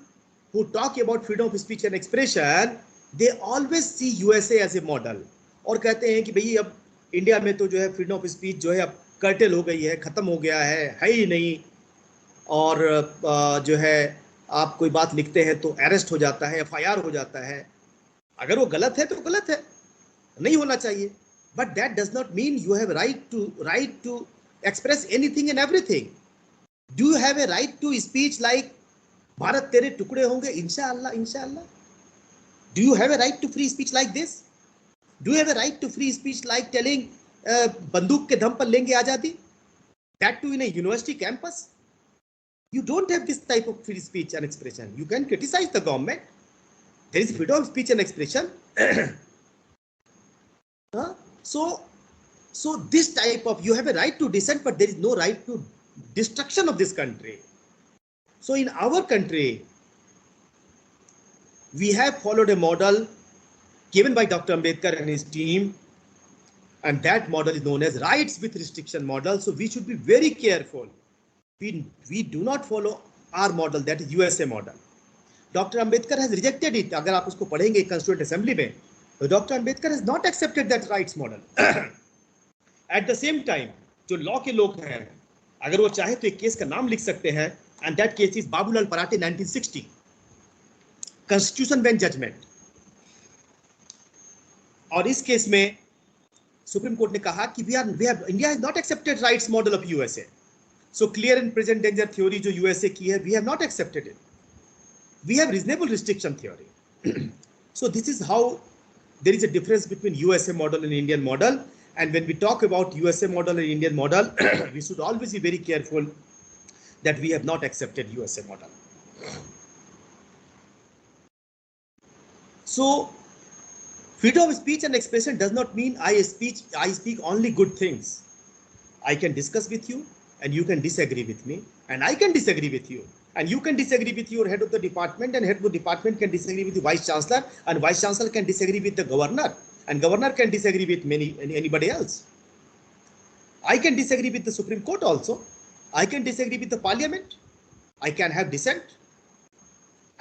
who talk about freedom of speech and expression, they always see USA as a model और कहते हैं कि भाई अब India में तो जो है freedom of speech जो है अब कर्टेल हो गई है, खत्म हो गया है ही नहीं, और जो है आप कोई बात लिखते हैं तो अरेस्ट हो जाता है, FIR हो जाता है. अगर वो गलत है तो गलत है, नहीं होना चाहिए. But that does not mean you have right to express anything and everything. Do you have a right to speech like Bharat तेरे टुकड़े होंगे इंशाअल्लाह इंशाअल्लाह? Do you have a right to free speech like this? Do you have a right to free speech like telling बंदूक के दम पर लेंगे आजादी? That too in a university campus? You don't have this type of free speech and expression. You can criticize the government. There is freedom of speech and expression. So this type of, you have a right to dissent, but there is no right to destruction of this country. So in our country, we have followed a model given by Dr. Ambedkar and his team, and that model is known as rights with restriction model. So we should be very careful. We do not follow our model, that is USA model. Dr. Ambedkar has rejected it. अगर आप उसको पढ़ेंगे Constituent Assembly में, तो Dr. Ambedkar has not accepted that rights model. At the same time, जो law के लोग हैं, अगर वो चाहे तो एक केस का नाम लिख सकते हैं, and that case is Babulal Parathe 1960 Constitution Bench judgment. और इस केस में सुप्रीम कोर्ट ने कहा कि India has not accepted rights model of USA. So clear and present danger theory जो USA की है, we have not accepted it. we have reasonable restriction theory. So this is how there is a difference between USA model and Indian model. And when we talk about USA model and Indian model, we should always be very careful that we have not accepted USA model. So freedom of speech and expression does not mean I speak only good things. I can discuss with you and you can disagree with me, and I can disagree with you, and you can disagree with your head of the department, and head of the department can disagree with the vice chancellor, and vice chancellor can disagree with the governor, and governor can disagree with anybody else. I can disagree with the Supreme Court also. I can disagree with the parliament. I can have dissent.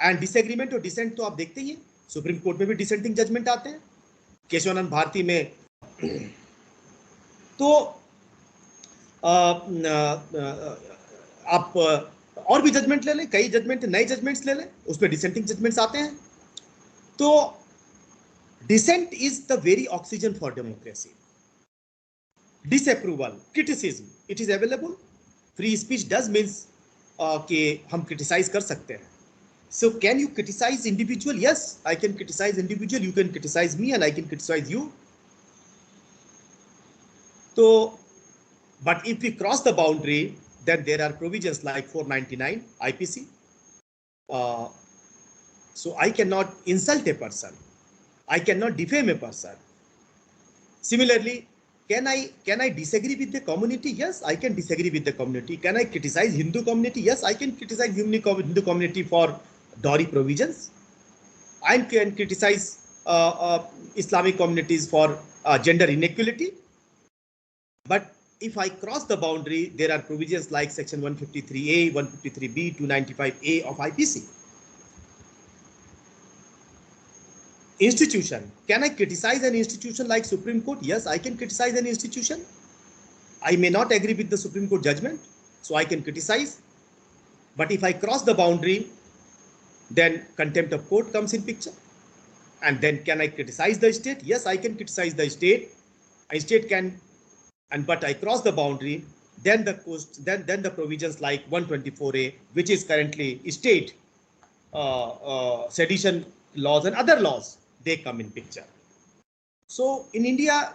And disagreement और dissent तो आप देखते ही हैं, supreme court में भी dissenting judgement आते हैं, केशवानंद भारती में। तो आप और भी जजमेंट ले लें, कई जजमेंट नए जजमेंट्स ले लें, उसमें डिसेंटिंग जजमेंट्स आते हैं। तो dissent is the very oxygen for democracy. Disapproval, criticism, it is available. Free speech does means कि हम क्रिटिसाइज कर सकते हैं। So can you criticize individual? Yes, I can criticize individual. You can criticize me, and I can criticize you. So, but if we cross the boundary, then there are provisions like 499 IPC. So I cannot insult a person. I cannot defame a person. Similarly, can I disagree with the community? Yes, I can disagree with the community. Can I criticize Hindu community? Yes, I can criticize Hindu community for dowry provisions. I can criticize Islamic communities for gender inequality. But if I cross the boundary, there are provisions like section 153A, 153B, 295A of IPC. Institution. Can I criticize an institution like Supreme Court? Yes, I can criticize an institution. I may not agree with the Supreme Court judgment, so I can criticize. But if I cross the boundary, then contempt of court comes in picture. And then can I criticize the state? Yes, I can criticize the state. A state can, but I cross the boundary, then the provisions like 124A, which is currently state sedition laws and other laws, they come in picture. So in India,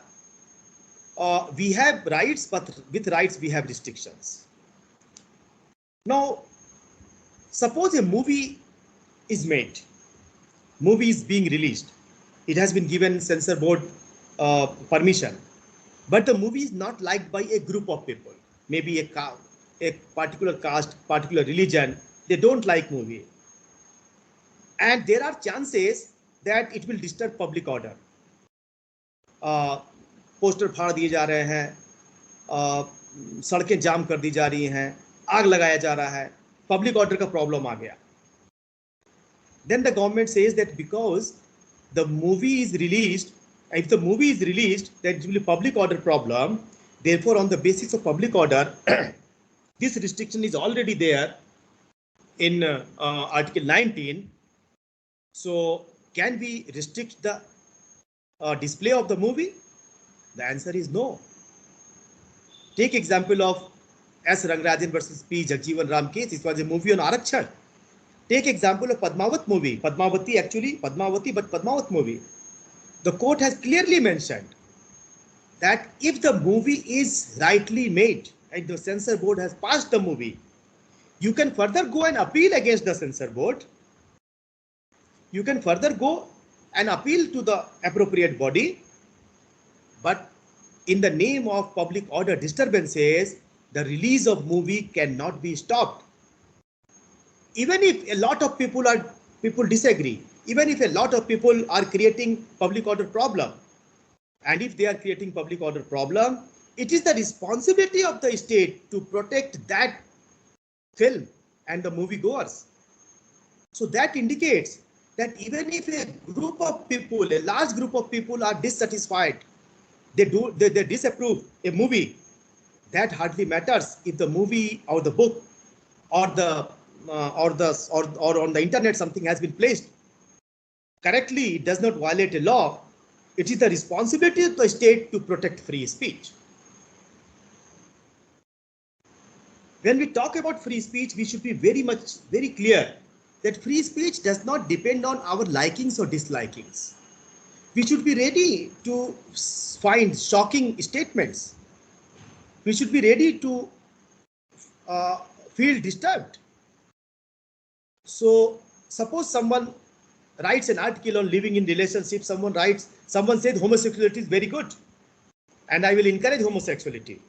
we have rights, but with rights we have restrictions. Now, suppose a movie is made, movie is being released, it has been given censor board permission, but the movie is not liked by a group of people, maybe a particular caste, particular religion, they don't like movie, and there are chances that it will disturb public order. Poster फाड़ दिए जा रहे हैं, सड़कें जाम कर दी जा रही हैं, आग लगाया जा रहा है, पब्लिक ऑर्डर का प्रॉब्लम आ गया. Then the government says that because the movie is released, if the movie is released, there will be public order problem. Therefore, on the basis of public order, this restriction is already there in Article 19. So, can we restrict the display of the movie? The answer is no. Take example of S. Rangarajan versus P. Jagjeevan Ram case. It was a movie on Arakshan. Take example of Padmavat movie. Padmavati actually, Padmavati, but Padmavat movie. The court has clearly mentioned that if the movie is rightly made and the censor board has passed the movie, you can further go and appeal against the censor board. You can further go and appeal to the appropriate body. But in the name of public order disturbances, the release of movie cannot be stopped. Even if a lot of people disagree, even if a lot of people are creating public order problem, and if they are creating public order problem, it is the responsibility of the state to protect that film and the moviegoers. So that indicates that even if a group of people, a large group of people are dissatisfied, they disapprove a movie, that hardly matters if the movie or the book or on the internet something has been placed correctly, it does not violate a law. It is the responsibility of the state to protect free speech. When we talk about free speech, we should be very clear that free speech does not depend on our likings or dislikings. We should be ready to find shocking statements. We should be ready to feel disturbed. So suppose someone writes an article on living in relationship, someone says homosexuality is very good and I will encourage homosexuality.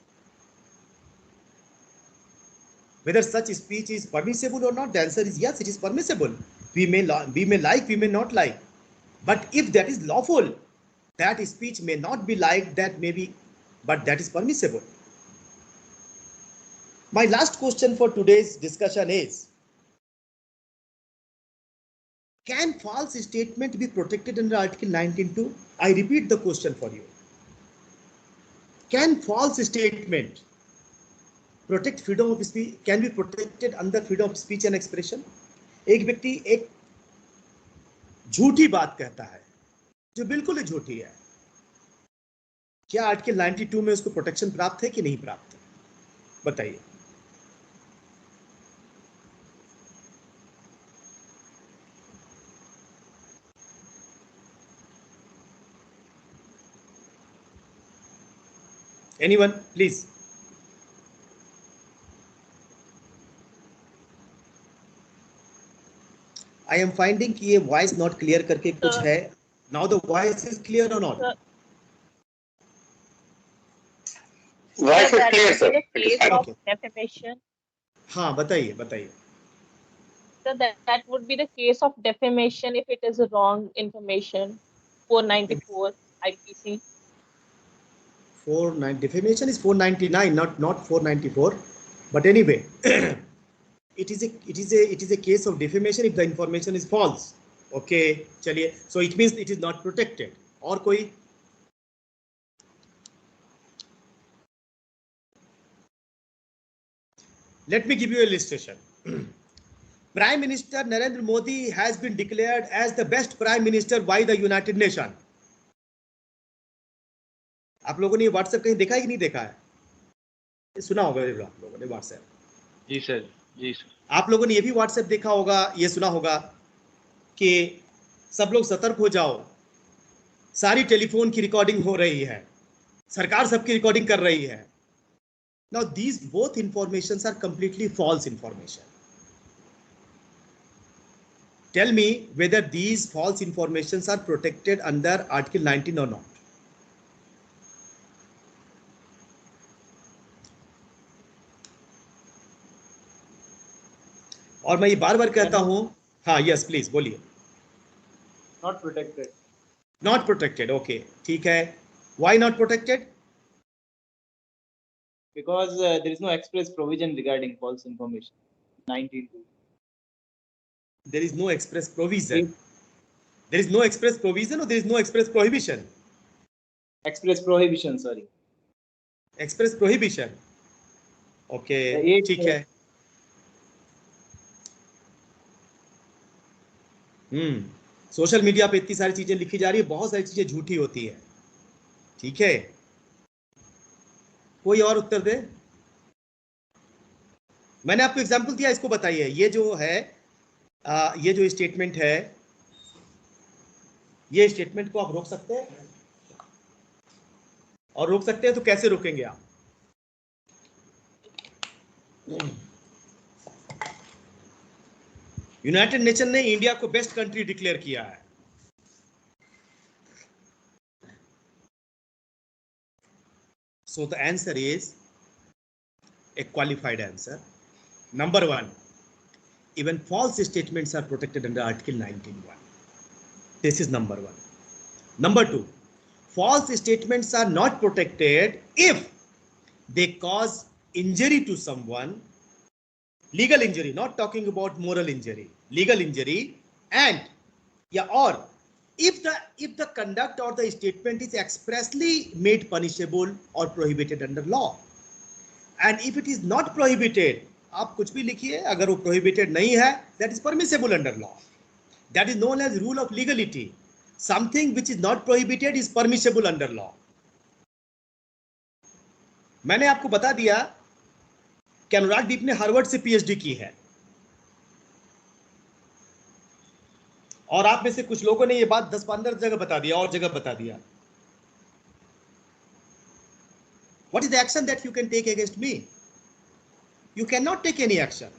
Whether such speech is permissible or not, the answer is yes, it is permissible. We may like, we may not like. But if that is lawful, that speech may not be liked, that may be, but that is permissible. My last question for today's discussion is, can false statement be protected under Article 19(2)? I repeat the question for you. Can false statement protect freedom of speech? Can be protected under freedom of speech and expression? एक व्यक्ति एक झूठी बात कहता है जो बिल्कुल ही झूठी है, क्या आर्टिकल 92 में उसको प्रोटेक्शन प्राप्त है कि नहीं प्राप्त है? बताइए. Anyone, please. I am finding कि ये voice not clear करके कुछ है. Now the voice is clear or not? Voice is clear, sir. The It is case fine. of defamation. हाँ, बताइए. So that would be the case of defamation if it is wrong information. 494 IPC. Defamation is 499, not 494. But anyway, it is a case of defamation if the information is false. Okay, चलिए. So it means it is not protected. और कोई? Let me give you an illustration. Prime Minister Narendra Modi has been declared as the best Prime Minister by the United Nations. आप लोगों ने ये WhatsApp कहीं देखा है कि नहीं देखा है? सुना होगा आप लोगों ने व्हाट्सएप. जी सर, जी सर. आप लोगों ने ये भी व्हाट्सएप देखा होगा, ये सुना होगा कि सब लोग सतर्क हो जाओ, सारी टेलीफोन की रिकॉर्डिंग हो रही है, सरकार सबकी रिकॉर्डिंग कर रही है. Now these both informations are completely false information. Tell me whether these false informations are protected under Article 19 or not. और मैं ये बार-बार कहता हूं. हाँ, यस प्लीज बोलिए. Not protected. Not protected. Okay, ठीक है. Why not protected? Because there is no express provision regarding false information. 19. There is no express provision. There is no express provision or there is no express prohibition? Express prohibition, sorry. Express prohibition. Okay, ठीक है. Social media पे इतनी सारी चीजें लिखी जा रही है, बहुत सारी चीजें झूठी होती है. ठीक है, कोई और उत्तर दे. मैंने आपको एग्जांपल दिया, इसको बताइए. ये जो है ये जो स्टेटमेंट है, ये स्टेटमेंट को आप रोक सकते हैं, और रोक सकते हैं तो कैसे रोकेंगे आप? यूनाइटेड नेशन ने इंडिया को बेस्ट कंट्री डिक्लेयर किया है. So the answer is a qualified answer. Number 1, even false statements are protected under Article 19(1). This is number 1. Number 2, false statements are not protected if they cause injury to someone, legal injury, not talking about moral injury, legal injury, and or if the conduct or the statement is expressly made punishable or prohibited under law. And if it is not prohibited, आप कुछ भी लिखिए, अगर वो prohibited नहीं है, that is permissible under law. That is known as rule of legality. Something which is not prohibited is permissible under law. मैंने आपको बता दिया कि अनुराग दीप ने हार्वर्ड से पीएचडी की है. और आप में से कुछ लोगों ने ये बात 10-15 जगह बता दिया और जगह बता दिया. What is the action that you can take against me? You cannot take any action.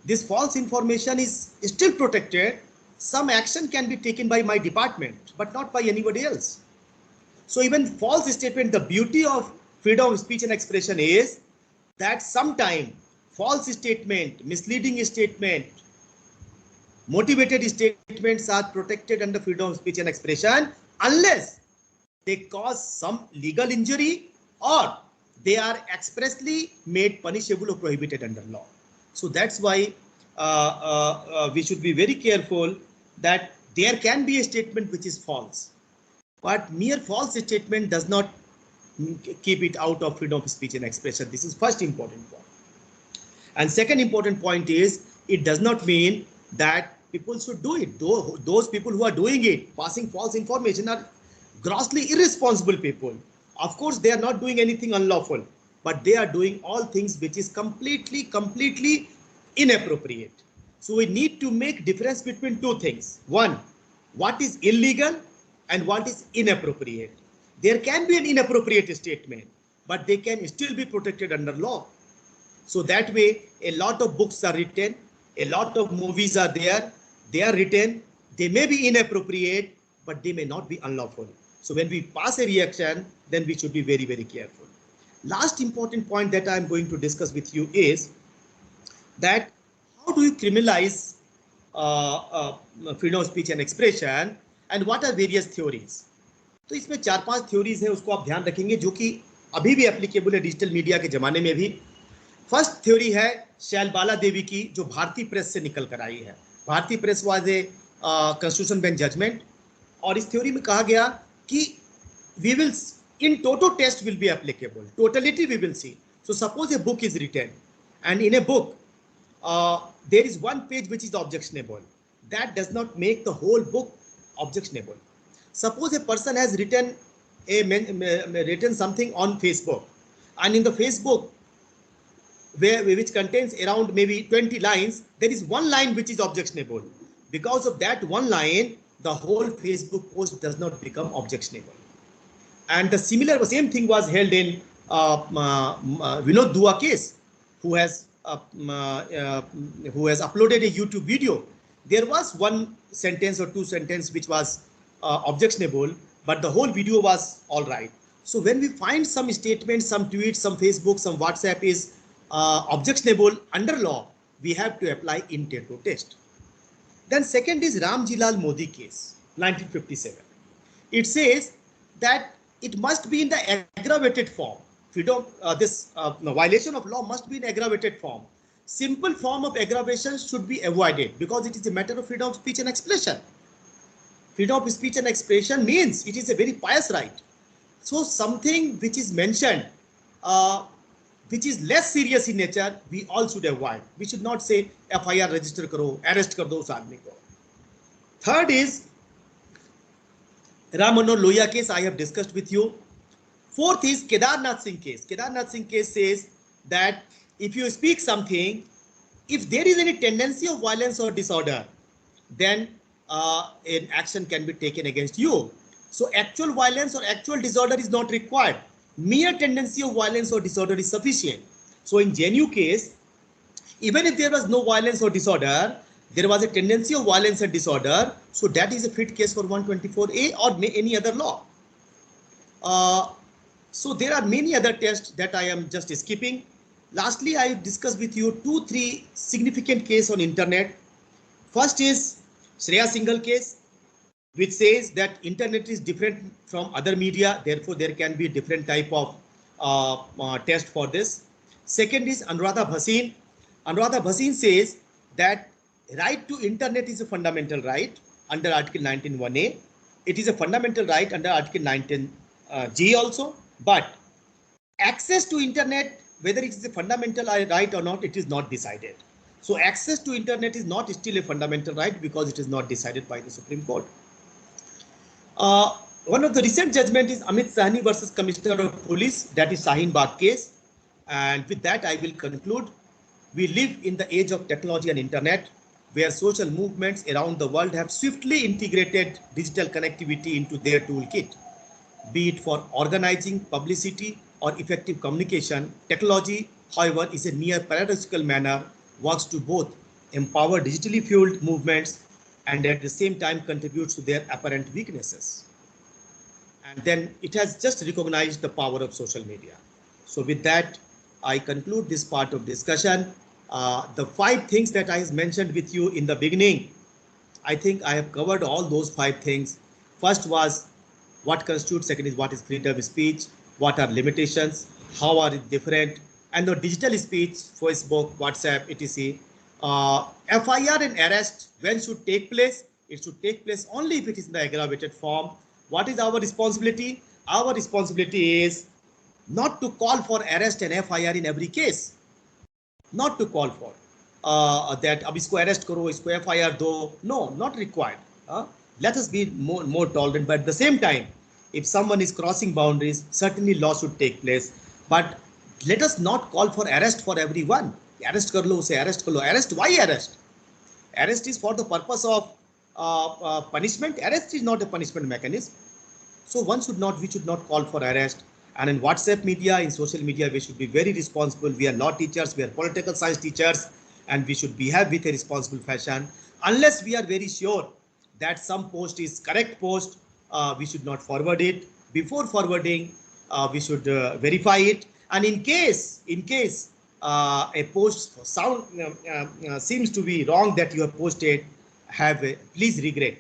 This false information is still protected. Some action can be taken by my department, but not by anybody else. So even false statement, the beauty of freedom of speech and expression is that sometime false statement, misleading statement, motivated statements are protected under freedom of speech and expression unless they cause some legal injury or they are expressly made punishable or prohibited under law. So that's why we should be very careful that there can be a statement which is false, but mere false statement does not keep it out of freedom of speech and expression. This is first important point. And second important point is it does not mean that people should do it. Those people who are doing it, passing false information, are grossly irresponsible people. Of course, they are not doing anything unlawful, but they are doing all things which is completely inappropriate. So we need to make difference between two things. One, what is illegal and what is inappropriate. There can be an inappropriate statement, but they can still be protected under law. So that way, a lot of books are written, a lot of movies are there, they are written, they may be inappropriate, but they may not be unlawful. So when we pass a reaction, then we should be very careful. Last important point that I am going to discuss with you is that how do you criminalize freedom of speech and expression and what are various theories. तो इसमें 4-5 theories है, उसको आप ध्यान रखेंगे जो कि अभी भी एप्लीकेबल है डिजिटल मीडिया के जमाने में भी. फर्स्ट थ्योरी है शैलबाला देवी की, जो भारतीय प्रेस से निकल कर आई है. भारतीय press was a constitution bench judgment, और इस थ्योरी में कहा गया कि we will in toto test will be applicable, totality we will see. So suppose a book is written and in a book there is one page which is objectionable, that does not make the whole book objectionable. Suppose a person has written written something on Facebook, and in the Facebook which contains around maybe 20 lines, there is one line which is objectionable. Because of that one line, the whole Facebook post does not become objectionable. And the same thing was held in Vinod Dua case, who has uploaded a YouTube video. There was one sentence or two sentences which was objectionable, but the whole video was all right. So when we find some statements, some tweets, some Facebook, some WhatsApp is objectionable under law, we have to apply in toto test. Then second is Ramjilal Modi case, 1957. It says that it must be in the aggravated form. Violation of law must be in aggravated form. Simple form of aggravation should be avoided because it is a matter of freedom of speech and expression. Freedom of speech and expression means it is a very pious right. So something which is mentioned, which is less serious in nature, we all should avoid. We should not say FIR register karo, arrest kar do us aadmi ko. Third is Ram Manohar Lohia case, I have discussed with you. Fourth is Kedarnath Singh case. Kedarnath Singh case says that if you speak something, if there is any tendency of violence or disorder, then an action can be taken against you. So actual violence or actual disorder is not required. Mere tendency of violence or disorder is sufficient. So in JNU case, even if there was no violence or disorder, there was a tendency of violence and disorder, so that is a fit case for 124A or any other law. So there are many other tests that I am just skipping. Lastly, I discussed with you 2-3 significant cases on internet. First is Shreya Singhal case, which says that internet is different from other media, therefore there can be different type of test for this. Second is Anuradha Bhasin. Anuradha Bhasin says that right to internet is a fundamental right under Article 19(1)(a). It is a fundamental right under Article 19(g) also, but access to internet, whether it is a fundamental right or not, it is not decided. So access to internet is not still a fundamental right because it is not decided by the Supreme Court. One of the recent judgment is Amit Sahni versus Commissioner of Police, that is Shaheen Bagh case. And with that, I will conclude. We live in the age of technology and internet. where social movements around the world have swiftly integrated digital connectivity into their toolkit. Be it for organizing, publicity, or effective communication, technology, however, is a near paradoxical manner, works to both empower digitally fueled movements and at the same time contributes to their apparent weaknesses. And then it has just recognized the power of social media. So with that, I conclude this part of discussion. The 5 things that I mentioned with you in the beginning, I think I have covered all those 5 things. First was what constitutes, second is what is freedom of speech, what are limitations, how are it different, and the digital speech, Facebook, WhatsApp, etc. FIR and arrest, when should take place? It should take place only if it is in the aggravated form. What is our responsibility? Our responsibility is not to call for arrest and FIR in every case. Not to call for that अब इसको arrest करो, इसको FIR दो. No, not required. Let us be more tolerant, but at the same time, if someone is crossing boundaries, certainly law should take place. But let us not call for arrest for everyone. Arrest कर लो, उसे arrest कर लो. Arrest, why arrest? Arrest is for the purpose of punishment. Arrest is not a punishment mechanism. So we should not call for arrest. And in WhatsApp media, in social media, we should be very responsible. We are law teachers, we are political science teachers, and we should behave with a responsible fashion. Unless we are very sure that some post is correct post, we should not forward it. Before forwarding, we should verify it. And in case a post seems to be wrong that you have posted, please regret.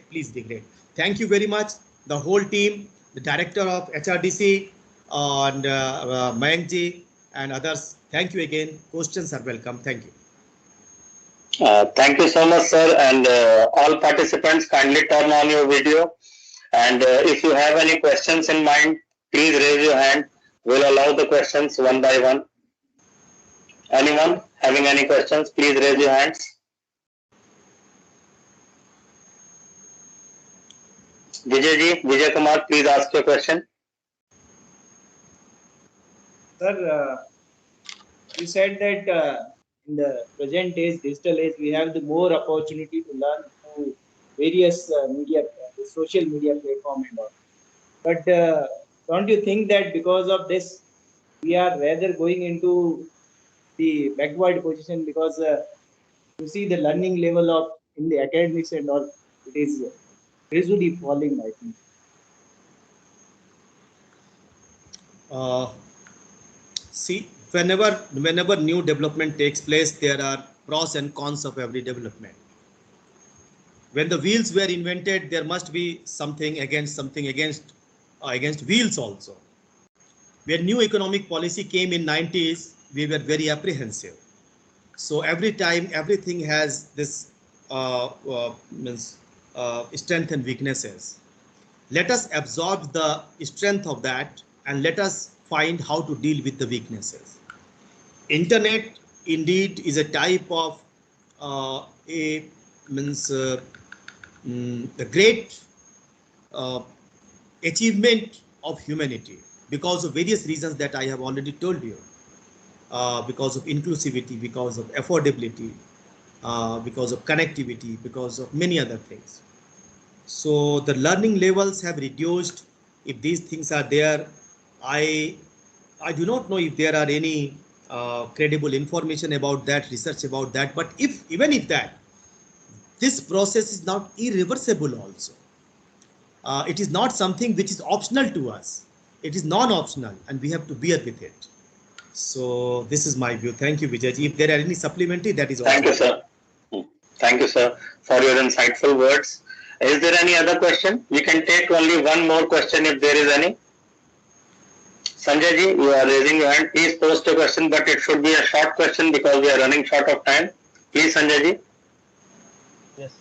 Thank you very much, the whole team, the director of HRDC, and Mayank ji and others. Thank you again. Questions are welcome. Thank you. Thank you so much, sir. And all participants, kindly turn on your video. And if you have any questions in mind, please raise your hand. We'll allow the questions one by one. Anyone having any questions, please raise your hands. Vijay Kumar, please ask your question. Sir, you said that in the present age, digital age, we have the more opportunity to learn through various media, social media platform and all. But don't you think that because of this, we are rather going into the backward position, because you see the learning level of in the academics and all, it is gradually falling, I think. See, whenever new development takes place, there are pros and cons of every development. When the wheels were invented, there must be something against wheels also. When new economic policy came in 90s, we were very apprehensive. So every time, everything has this strength and weaknesses. Let us absorb the strength of that and let us find how to deal with the weaknesses. Internet indeed is a type of the great achievement of humanity because of various reasons that I have already told you. Because of inclusivity, because of affordability, because of connectivity, because of many other things. So the learning levels have reduced. If these things are there, I do not know if there are any credible information about that, research about that. But even if that, this process is not irreversible also. It is not something which is optional to us. It is non-optional and we have to bear with it. So this is my view. Thank you, Vijay. If there are any supplementary, that is also. Thank you, sir. Thank you, sir, for your insightful words. Is there any other question? We can take only one more question if there is any. Sanjay ji, you are raising your hand. Please post a question, but it should be a short question because we are running short of time. Please, Sanjay ji. Yes.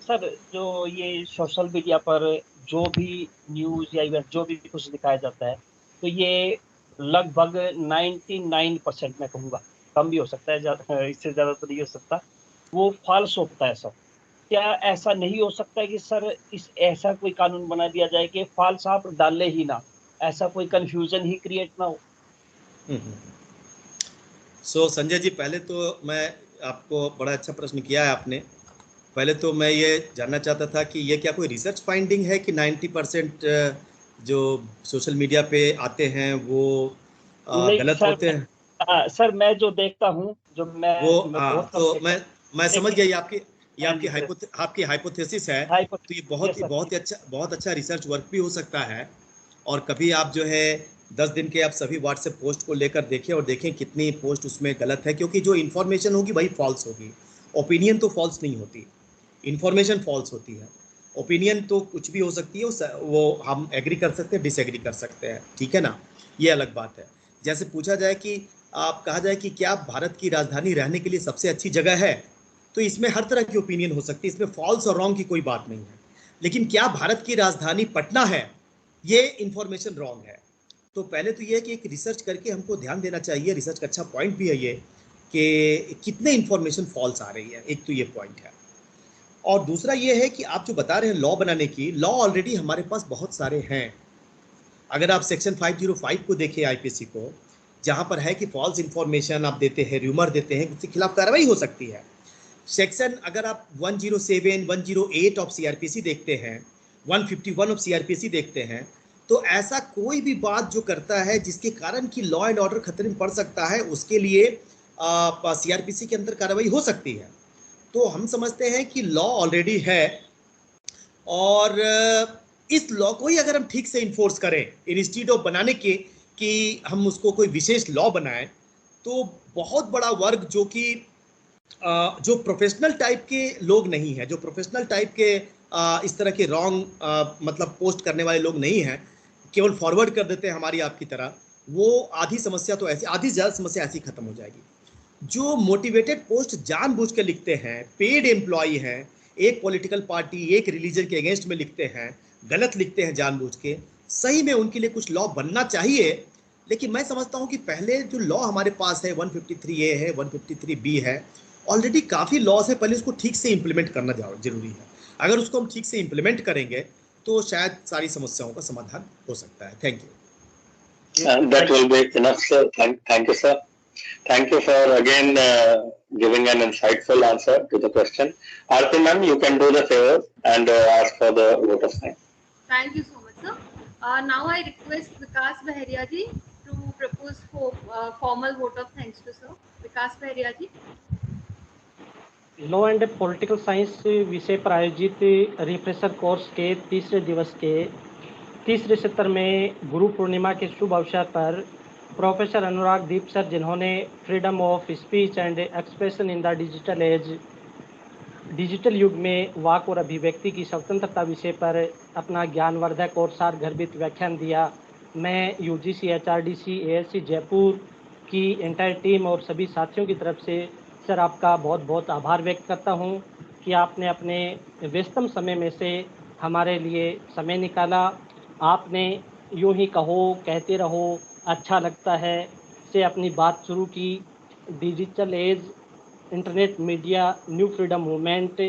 Sir, जो ये social media पर जो भी news या event जो भी कुछ दिखाया जाता है, तो ये लगभग 99% मैं कहूँगा, कम भी हो सकता है, इससे ज़्यादा तो नहीं हो सकता, वो फॉल्स होता है सब। क्या ऐसा नहीं हो सकता कि सर ऐसा कोई कानून बना दिया जाए कि फॉल्स आप डाले ही ना, ऐसा कोई कंफ्यूजन ही क्रिएट ना हो? सो संजय जी, पहले तो मैं आपको बड़ा अच्छा प्रश्न किया है आपने। पहले तो मैं ये जानना चाहता था कि ये क्या कोई रिसर्च फाइंडिंग है कि 90% जो सोशल मीडिया पे आते हैं वो नहीं गलत सर, होते हैं? सर मैं जो देखता हूँ, जो मैं बहुत कम तो देखता हूँ, मैं समझ गया, लेकिन ये हाँ जी सर, आपकी हाइपोथेसिस है। हाइपर तो ये यस सर, बहुत अच्छा रिसर्च वर्क भी हो सकता है। और कभी आप जो है 10 दिन के आप सभी व्हाट्सएप पोस्ट को लेकर देखें और देखें कितनी पोस्ट उसमें गलत है, क्योंकि जो इन्फॉर्मेशन होगी वही फॉल्स होगी। ओपिनियन तो फॉल्स नहीं होती, इन्फॉर्मेशन फॉल्स होती है। ओपिनियन तो कुछ भी हो सकती है, वो हम एग्री कर सकते हैं, डिसएग्री कर सकते हैं, ठीक है ना, ये अलग बात है। जैसे पूछा जाए कि आप कहा जाए कि क्या भारत की राजधानी रहने के लिए सबसे अच्छी जगह है, तो इसमें हर तरह की ओपिनियन हो सकती है, इसमें फॉल्स और रॉन्ग की कोई बात नहीं है। लेकिन क्या भारत की राजधानी पटना है, ये इंफॉर्मेशन रॉन्ग है। तो पहले तो ये है कि एक रिसर्च करके हमको ध्यान देना चाहिए। रिसर्च का अच्छा पॉइंट भी है ये कि कितने इंफॉर्मेशन फॉल्स आ रही है, एक तो ये पॉइंट है। और दूसरा ये है कि आप जो बता रहे हैं लॉ बनाने की, लॉ ऑलरेडी हमारे पास बहुत सारे हैं। अगर आप सेक्शन 505 को देखें आईपीसी को, जहां पर है कि फॉल्स इंफॉर्मेशन आप देते हैं, र्यूमर देते हैं, उसके खिलाफ कार्रवाई हो सकती है। सेक्शन अगर आप 107, 108 ऑफ सीआरपीसी देखते हैं, 151 ऑफ सीआरपीसी देखते हैं, तो ऐसा कोई भी बात जो करता है जिसके कारण कि लॉ एंड ऑर्डर खतरे में पड़ सकता है, उसके लिए सीआरपीसी के अंदर कार्रवाई हो सकती है। तो हम समझते हैं कि लॉ ऑलरेडी है, और इस लॉ को ही अगर हम ठीक से इन्फोर्स करें, इंस्टीट्यूट ऑफ बनाने के कि हम उसको कोई विशेष लॉ बनाएं, तो बहुत बड़ा वर्ग जो कि जो प्रोफेशनल टाइप के लोग नहीं हैं, जो प्रोफेशनल टाइप के इस तरह के रॉन्ग मतलब पोस्ट करने वाले लोग नहीं हैं, केवल फॉरवर्ड कर देते हैं हमारी आपकी तरह, वो आधी समस्या तो ऐसी, आधी ज़्यादा समस्या ऐसी खत्म हो जाएगी। जो मोटिवेटेड पोस्ट जानबूझ के लिखते हैं, पेड एम्प्लॉय हैं, एक पॉलिटिकल पार्टी, एक रिलीजन के अगेंस्ट में लिखते हैं, गलत लिखते हैं जानबूझ के, सही में उनके लिए कुछ लॉ बनना चाहिए। लेकिन मैं समझता हूं कि पहले जो लॉ हमारे पास है, 153A है, 153B है, ऑलरेडी काफ़ी लॉज है, पहले उसको ठीक से इंप्लीमेंट करना जरूरी है। अगर उसको हम ठीक से इंप्लीमेंट करेंगे तो शायद सारी समस्याओं का समाधान हो सकता है। Thank you. That will be enough, sir. Thank you, sir. Thank you for again giving an insightful answer to the question. Aarti ma'am, you can do the favor and ask for the vote of thanks. Thank you so much, sir. Now I request Vikas Baharia ji to propose for formal vote of thanks to sir. Vikas Baharia ji. Law and political science विषय पर आयोजित refresher course के तीसरे दिवस के तीसरे सत्र में गुरु पूर्णिमा के शुभ अवसर पर प्रोफेसर अनुराग दीप सर, जिन्होंने freedom of speech and expression in the digital age, digital युग में वाक और अभिव्यक्ति की स्वतंत्रता विषय पर अपना ज्ञानवर्धक और सारगर्भित व्याख्यान दिया। मैं यूजीसी, एचआरडीसी, एएससी जयपुर की एंटायर टीम और सभी साथियों की तरफ से सर आपका बहुत बहुत आभार व्यक्त करता हूं कि आपने अपने व्यस्तम समय में से हमारे लिए समय निकाला। आपने यूं ही कहो, कहते रहो, अच्छा लगता है से अपनी बात शुरू की। Digital age, internet media, new freedom movement,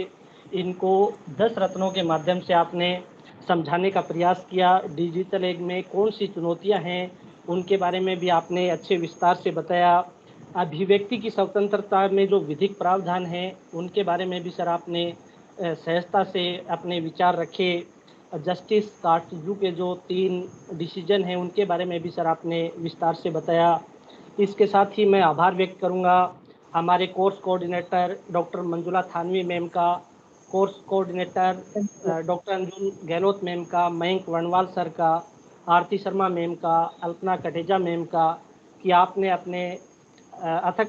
इनको 10 रत्नों के माध्यम से आपने समझाने का प्रयास किया। डिजिटल एज में कौन सी चुनौतियां हैं उनके बारे में भी आपने अच्छे विस्तार से बताया। अभिव्यक्ति की स्वतंत्रता में जो विधिक प्रावधान हैं उनके बारे में भी सर आपने सहजता से अपने विचार रखे। जस्टिस काटजू के जो 3 डिसीजन हैं उनके बारे में भी सर आपने विस्तार से बताया। इसके साथ ही मैं आभार व्यक्त करूंगा हमारे course coordinator doctor Manjula Thanvi ma'am का, course coordinator doctor Anjum Gehlot ma'am का, मयंक वर्णवाल सर का, आरती शर्मा मैम का, अल्पना कटेजा मैम का, कि आपने अपने अथक